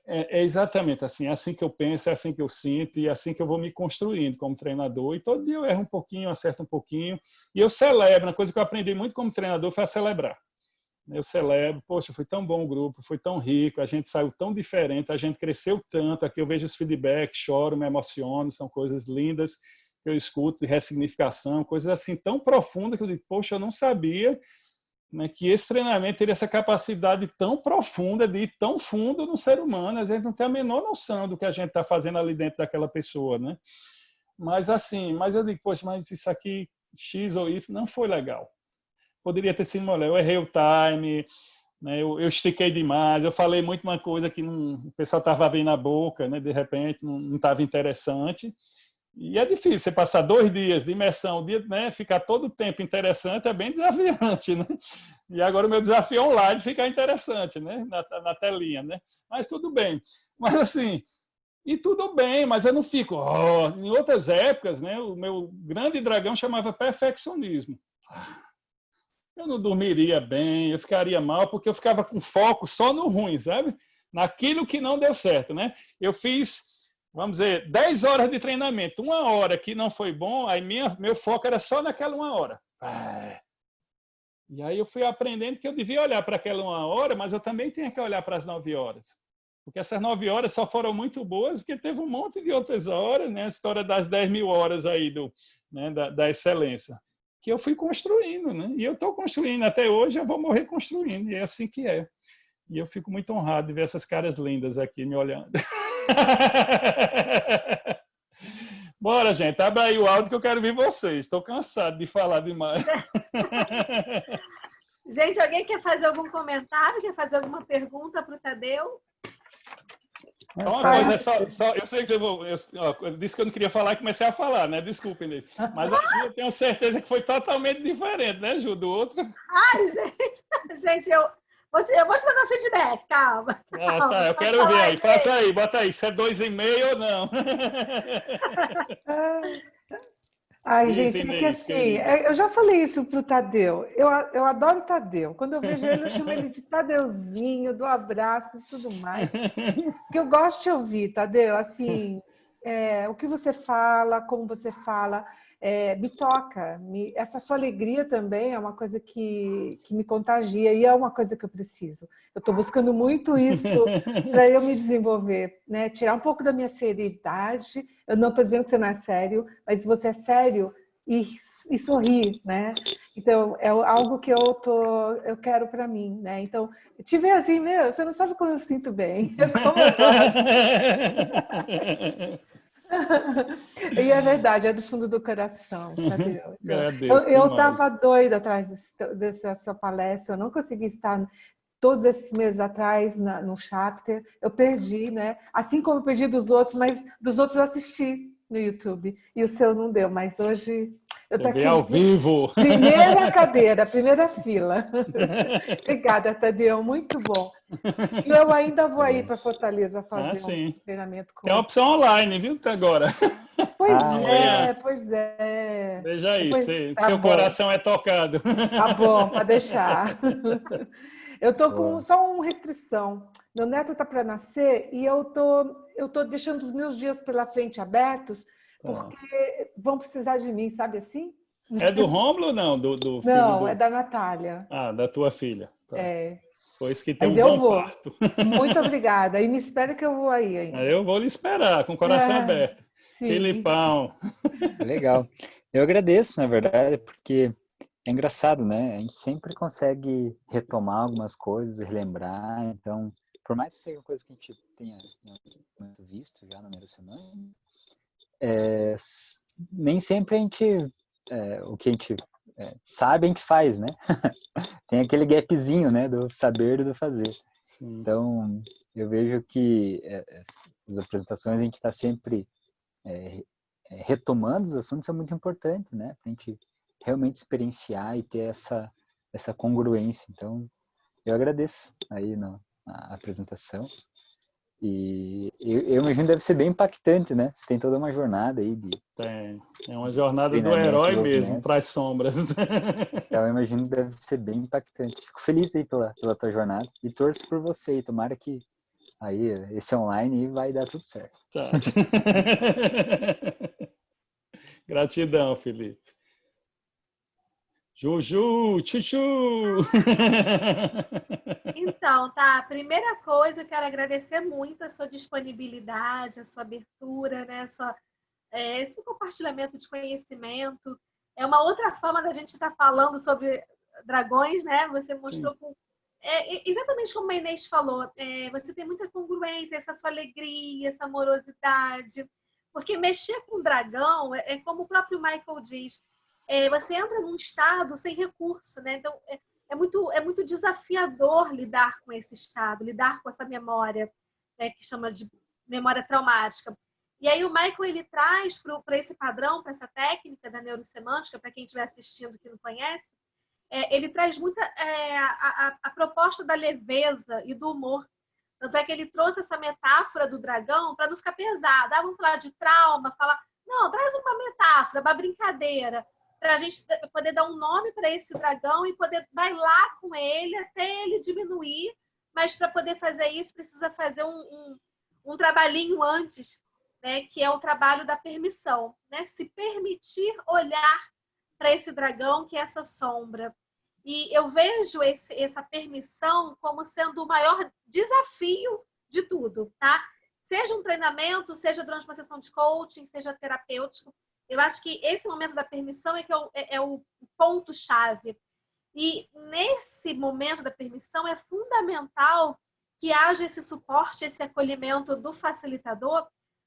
é exatamente assim, é assim que eu penso, é assim que eu sinto e é assim que eu vou me construindo como treinador. E todo dia eu erro um pouquinho, acerto um pouquinho e eu celebro. Uma coisa que eu aprendi muito como treinador foi a celebrar. Eu celebro, poxa, foi tão bom o grupo, foi tão rico, a gente saiu tão diferente, a gente cresceu tanto. Aqui eu vejo os feedbacks, choro, me emociono, são coisas lindas que eu escuto de ressignificação, coisas assim tão profundas que eu digo, poxa, eu não sabia, né, que esse treinamento teria essa capacidade tão profunda de ir tão fundo no ser humano. A gente não tem a menor noção do que a gente está fazendo ali dentro daquela pessoa, né? Mas assim, mas eu digo, poxa, mas isso aqui, X ou Y, não foi legal. Poderia ter sido melhor. Eu errei o time, né? Eu estiquei demais, eu falei muito uma coisa que não, o pessoal estava abrindo a boca, né? De repente não estava interessante. E é difícil você passar 2 dias de imersão, né? Ficar todo o tempo interessante é bem desafiante, né? E agora o meu desafio é online ficar interessante, né? Na telinha, né? Mas tudo bem. Mas assim, e tudo bem, mas eu não fico... Oh, em outras épocas, né? O meu grande dragão chamava perfeccionismo. Eu não dormiria bem, eu ficaria mal, porque eu ficava com foco só no ruim, sabe? Naquilo que não deu certo, né? Eu fiz, vamos dizer, 10 horas de treinamento, 1 hora que não foi bom, aí meu foco era só naquela 1 hora. E aí eu fui aprendendo que eu devia olhar para aquela 1 hora, mas eu também tinha que olhar para as 9 horas. Porque essas 9 horas só foram muito boas, porque teve um monte de outras horas, né? A história das 10.000 horas aí né? da excelência, que eu fui construindo, né? E eu estou construindo até hoje, eu vou morrer construindo, e é assim que é. E eu fico muito honrado de ver essas caras lindas aqui me olhando. Bora, gente, abre aí o áudio que eu quero ver vocês. Estou cansado de falar demais. Gente, alguém quer fazer algum comentário? Quer fazer alguma pergunta para o Tadeu? Eu sei que eu disse que eu não queria falar e comecei a falar, né? Desculpem, né? Mas a Ju, eu tenho certeza que foi totalmente diferente, né, Ju, do outro. Ai, gente, eu vou te dar feedback, calma. Ah, tá, eu quero ver aí. Faça aí, bota aí, se é 2,5 ou não. Ai, gente, é que assim, eu já falei isso pro Tadeu. Eu adoro o Tadeu. Quando eu vejo ele, eu chamo ele de Tadeuzinho, do abraço e tudo mais. Porque eu gosto de ouvir, Tadeu, assim, o que você fala, como você fala, me toca. Essa sua alegria também é uma coisa que me contagia e é uma coisa que eu preciso. Eu estou buscando muito isso para eu me desenvolver, né? Tirar um pouco da minha seriedade. Eu não estou dizendo que você não é sério, mas você é sério e sorri, né? Então, é algo que eu quero para mim, né? Então, te ver assim, meu, você não sabe como eu sinto bem, como eu gosto. E é verdade, é do fundo do coração, Tadeu. Eu estava doida atrás dessa sua palestra, eu não consegui estar todos esses meses atrás no chapter, eu perdi, né? Assim como eu perdi dos outros, mas dos outros eu assisti no YouTube e o seu não deu, mas hoje eu tô aqui ao vivo. Primeira cadeira, primeira fila. Obrigada, Tadeu, muito bom. E eu ainda vou aí para Fortaleza fazer um treinamento com Tem uma opção online, viu, até agora. Pois é. Veja aí, seu coração é tocado. Tá bom, pode deixar. Eu tô com só uma restrição. Meu neto tá para nascer e eu tô deixando os meus dias pela frente abertos porque vão precisar de mim, sabe assim? É do Rômulo ou não? Do filho não, é da Natália. Ah, da tua filha. Tá. Pois que tem mas um bom parto. Muito obrigada. E me espera que eu vou aí ainda. Eu vou lhe esperar, com o coração aberto. Sim. Filipão. Legal. Eu agradeço, na verdade, porque é engraçado, né? A gente sempre consegue retomar algumas coisas, relembrar. Então, por mais que seja coisa que a gente tenha visto já na primeira semana, nem sempre a gente, o que a gente sabe, a gente faz, né? Tem aquele gapzinho, né? Do saber e do fazer. Sim. Então, eu vejo que as apresentações a gente está sempre retomando os assuntos, é muito importante, né? Pra gente realmente experienciar e ter essa congruência. Então, eu agradeço aí na apresentação. E eu imagino que deve ser bem impactante, né? Você tem toda uma jornada aí Tem. É uma jornada do herói mesmo, para as sombras. Então, eu imagino que deve ser bem impactante. Fico feliz aí pela tua jornada e torço por você. E tomara que aí esse online vai dar tudo certo. Tá. Gratidão, Felipe. Juju, chuchu! Então, tá, a primeira coisa, eu quero agradecer muito a sua disponibilidade, a sua abertura, né? Esse compartilhamento de conhecimento. É uma outra forma da gente estar falando sobre dragões, né? Você mostrou exatamente como a Inês falou, você tem muita congruência, essa sua alegria, essa amorosidade. Porque mexer com dragão é como o próprio Michael diz, você entra num estado sem recurso, né? Então, é muito desafiador lidar com esse estado, lidar com essa memória, né, que chama de memória traumática. E aí o Michael ele traz para esse padrão, para essa técnica da neurosemântica, para quem estiver assistindo que não conhece, ele traz muita a proposta da leveza e do humor. Tanto é que ele trouxe essa metáfora do dragão para não ficar pesado. Vamos falar de trauma, Não, traz uma metáfora, uma brincadeira, para a gente poder dar um nome para esse dragão e poder bailar com ele até ele diminuir. Mas para poder fazer isso, precisa fazer um trabalhinho antes, né, que é o trabalho da permissão, né? Se permitir olhar para esse dragão, que é essa sombra. E eu vejo essa permissão como sendo o maior desafio de tudo, tá? Seja um treinamento, seja durante uma sessão de coaching, seja terapêutico. Eu acho que esse momento da permissão é o ponto-chave. E nesse momento da permissão é fundamental que haja esse suporte, esse acolhimento do facilitador,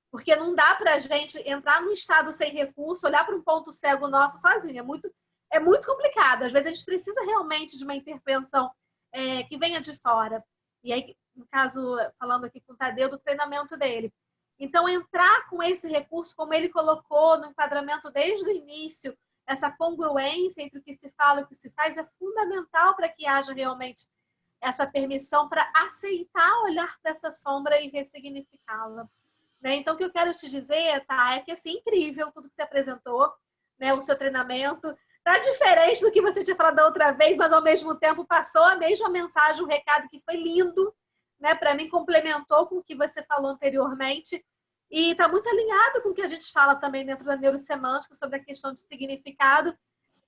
porque não dá para a gente entrar num estado sem recurso, olhar para um ponto cego nosso sozinho. É muito complicado. Às vezes a gente precisa realmente de uma intervenção que venha de fora. E aí, no caso, falando aqui com o Tadeu, do treinamento dele. Então, entrar com esse recurso, como ele colocou no enquadramento desde o início, essa congruência entre o que se fala e o que se faz, é fundamental para que haja realmente essa permissão para aceitar olhar para essa sombra e ressignificá-la. Né? Então, o que eu quero te dizer, tá, é que assim, incrível tudo que você apresentou, né, o seu treinamento. Tá diferente do que você tinha falado da outra vez, mas ao mesmo tempo passou a mesma mensagem, um recado que foi lindo, né? Para mim, complementou com o que você falou anteriormente. E está muito alinhado com o que a gente fala também dentro da neurosemântica sobre a questão de significado.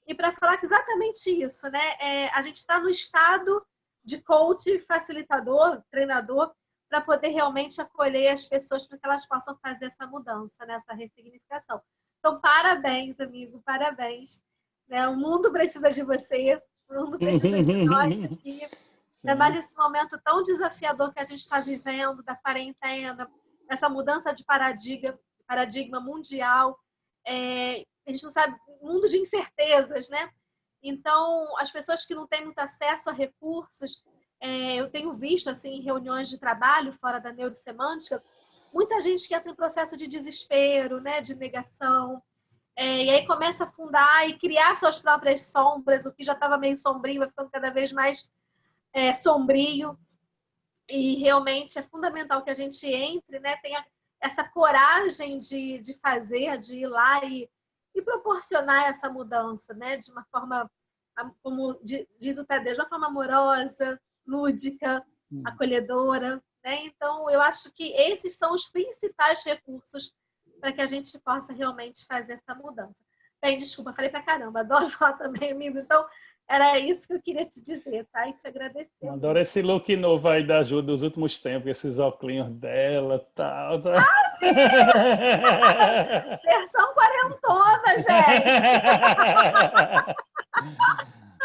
E para falar que exatamente isso, né? A gente está no estado de coach, facilitador, treinador, para poder realmente acolher as pessoas para que elas possam fazer essa mudança, né? Essa ressignificação. Então, parabéns, amigo, parabéns. O mundo precisa de você, o mundo precisa de nós aqui. Ainda mais nesse momento tão desafiador que a gente está vivendo, da quarentena, essa mudança de paradigma mundial. A gente não sabe, um mundo de incertezas, né? Então, as pessoas que não têm muito acesso a recursos, eu tenho visto assim, em reuniões de trabalho fora da neurosemântica, muita gente que entra em processo de desespero, né? De negação. E aí começa a afundar e criar suas próprias sombras, o que já estava meio sombrio vai ficando cada vez mais sombrio. E realmente é fundamental que a gente entre, né, tenha essa coragem de fazer, de ir lá e proporcionar essa mudança, né, de uma forma, como diz o Tadeu, de uma forma amorosa, lúdica, acolhedora. Né? Então, eu acho que esses são os principais recursos para que a gente possa realmente fazer essa mudança. Bem, desculpa, falei pra caramba, adoro falar também, amigo. Então, era isso que eu queria te dizer, tá? E te agradecer. Adoro esse look novo aí da Ju dos últimos tempos, esses óculos dela e tal. Tá? Versão quarentona, gente!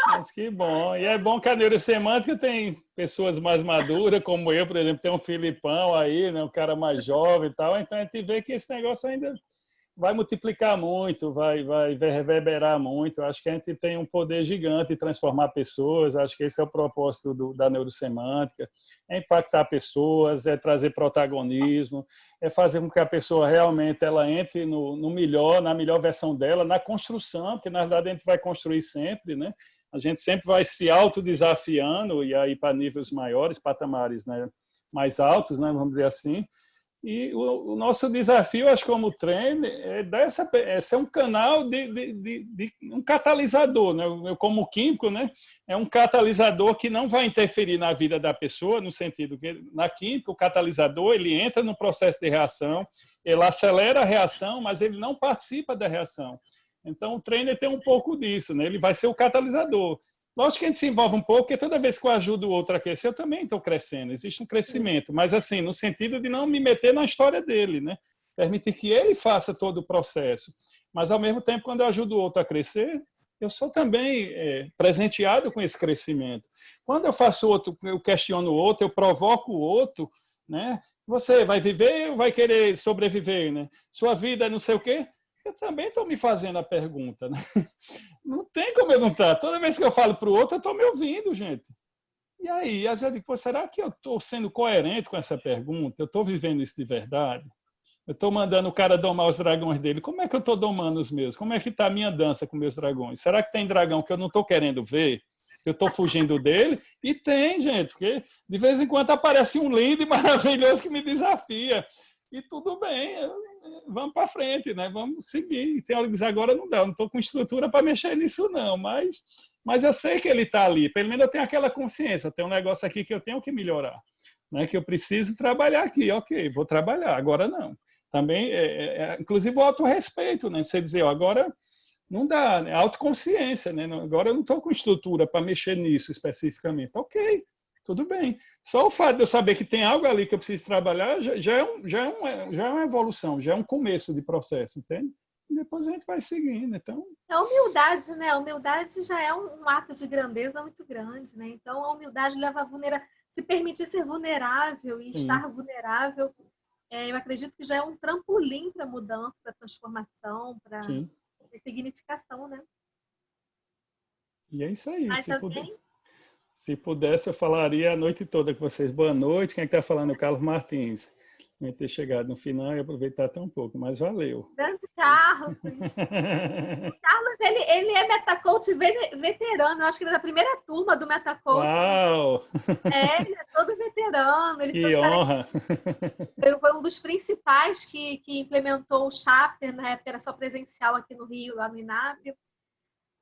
Mas que bom. E é bom que a neurosemântica tem pessoas mais maduras, como eu, por exemplo, tem um Filipão aí, né, um cara mais jovem e tal. Então a gente vê que esse negócio ainda vai multiplicar muito, vai reverberar muito. Eu acho que a gente tem um poder gigante de transformar pessoas. Acho que esse é o propósito da neurosemântica. É impactar pessoas, é trazer protagonismo, é fazer com que a pessoa realmente ela entre no melhor, na melhor versão dela, na construção, porque na verdade a gente vai construir sempre, né? A gente sempre vai se autodesafiando e aí para níveis maiores, patamares, né, mais altos, né, vamos dizer assim. E o nosso desafio, acho que como trainer, é ser um canal um catalisador, né? Eu, como químico, né, é um catalisador que não vai interferir na vida da pessoa, no sentido que na química o catalisador ele entra no processo de reação, ele acelera a reação, mas ele não participa da reação. Então, o trainer tem um pouco disso, né? Ele vai ser o catalisador. Lógico que a gente se envolve um pouco, porque toda vez que eu ajudo o outro a crescer, eu também estou crescendo. Existe um crescimento, mas assim, no sentido de não me meter na história dele, né? Permitir que ele faça todo o processo. Mas, ao mesmo tempo, quando eu ajudo o outro a crescer, eu sou também presenteado com esse crescimento. Quando eu faço outro, eu questiono o outro, eu provoco o outro, né? Você vai viver ou vai querer sobreviver, né? Sua vida é não sei o quê? Eu também estou me fazendo a pergunta, né? Não tem como eu não estar. Toda vez que eu falo para o outro, eu estou me ouvindo, gente. E aí, às vezes eu digo, pô, será que eu estou sendo coerente com essa pergunta? Eu estou vivendo isso de verdade? Eu estou mandando o cara domar os dragões dele. Como é que eu estou domando os meus? Como é que está a minha dança com meus dragões? Será que tem dragão que eu não estou querendo ver? Eu estou fugindo dele? E tem, gente, porque de vez em quando aparece um lindo e maravilhoso que me desafia. E tudo bem, vamos para frente, né? Vamos seguir. Tem hora que diz, agora não dá, eu não estou com estrutura para mexer nisso, não. Mas eu sei que ele está ali. Pelo menos eu tenho aquela consciência. Tem um negócio aqui que eu tenho que melhorar, né? Que eu preciso trabalhar aqui. Ok, vou trabalhar. Agora não. Também, inclusive, o autorrespeito, né? Você dizer, ó, agora não dá, né? Autoconsciência, né? Agora eu não estou com estrutura para mexer nisso especificamente. Ok, tudo bem. Só o fato de eu saber que tem algo ali que eu preciso trabalhar já é uma evolução, já é um começo de processo, entende? E depois a gente vai seguindo. Então, a humildade, né? A humildade já é um ato de grandeza muito grande, né? Então, a humildade leva a se permitir ser vulnerável e estar vulnerável, eu acredito que já é um trampolim para mudança, para transformação, para significação, né? E é isso aí. Mas Se pudesse, eu falaria a noite toda com vocês. Boa noite. Quem é que está falando? O Carlos Martins. Vai ter chegado no final e aproveitar até um pouco, mas valeu. Grande Carlos. O Carlos, ele é Metacoach veterano. Eu acho que ele é da primeira turma do Metacoach. Uau! Ele é todo veterano. Que honra! Ele foi um dos principais que implementou o Chapter, na época era só presencial aqui no Rio, lá no INAP.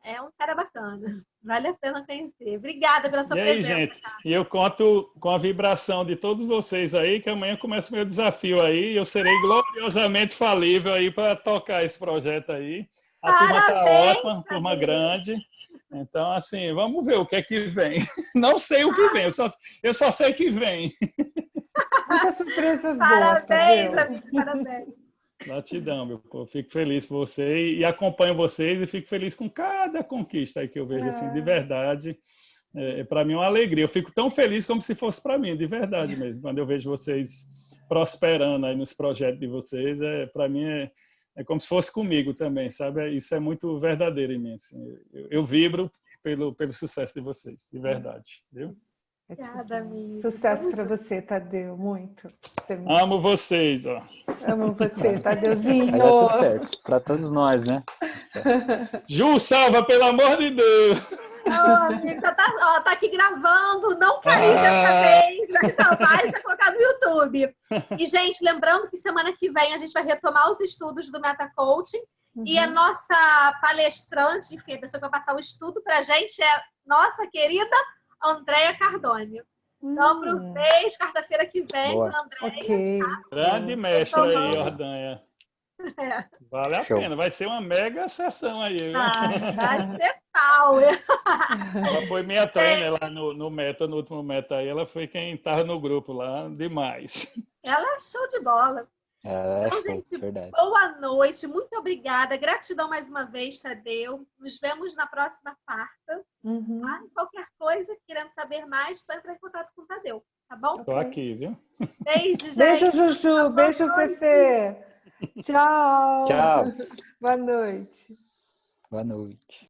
É um cara bacana. Vale a pena conhecer. Obrigada pela sua presença. E aí, gente, e eu conto com a vibração de todos vocês aí, que amanhã começa o meu desafio aí, e eu serei gloriosamente falível aí para tocar esse projeto aí. A turma está ótima, turma grande. Então, assim, vamos ver o que é que vem. Não sei o que vem, eu só sei que vem. Muitas surpresas boas. Parabéns, amigo, parabéns. Gratidão, meu povo. Fico feliz por você e acompanho vocês e fico feliz com cada conquista aí que eu vejo, assim, de verdade. Para mim é uma alegria. Eu fico tão feliz como se fosse para mim, de verdade mesmo. Quando eu vejo vocês prosperando aí nos projetos de vocês, para mim é como se fosse comigo também, sabe? Isso é muito verdadeiro em mim. Assim. Eu vibro pelo sucesso de vocês, de verdade. Viu? Obrigada, amigo. Sucesso para você, Tadeu, muito. Amo vocês, ó. Amo você, Tadeuzinho. Vai dar tudo certo, para todos nós, né? Ju, salva, pelo amor de Deus! Amigo, tá aqui gravando, não caí dessa vez, vai salvar e já colocar no YouTube. E, gente, lembrando que semana que vem a gente vai retomar os estudos do Metacoaching e a nossa palestrante, enfim, a pessoa que vai passar o estudo pra gente é nossa querida Andréia Cardone. Então, aproveite, quarta-feira que vem, com a Andréia. Okay. Tá? Grande mestre aí, Ordanha. Vale a pena, vai ser uma mega sessão aí. Viu? Vai ser power. Ela foi minha trainer lá no Meta, no último Meta aí. Ela foi quem estava no grupo lá, demais. Ela é show de bola. Então, gente, verdade. Boa noite, muito obrigada. Gratidão mais uma vez, Tadeu. Nos vemos na próxima quarta. Qualquer coisa, querendo saber mais, só entrar em contato com o Tadeu, tá bom? Estou aqui, viu? Beijo, gente. Beijo, Juju. Beijo, você. Tchau. Tchau. Boa noite. Boa noite.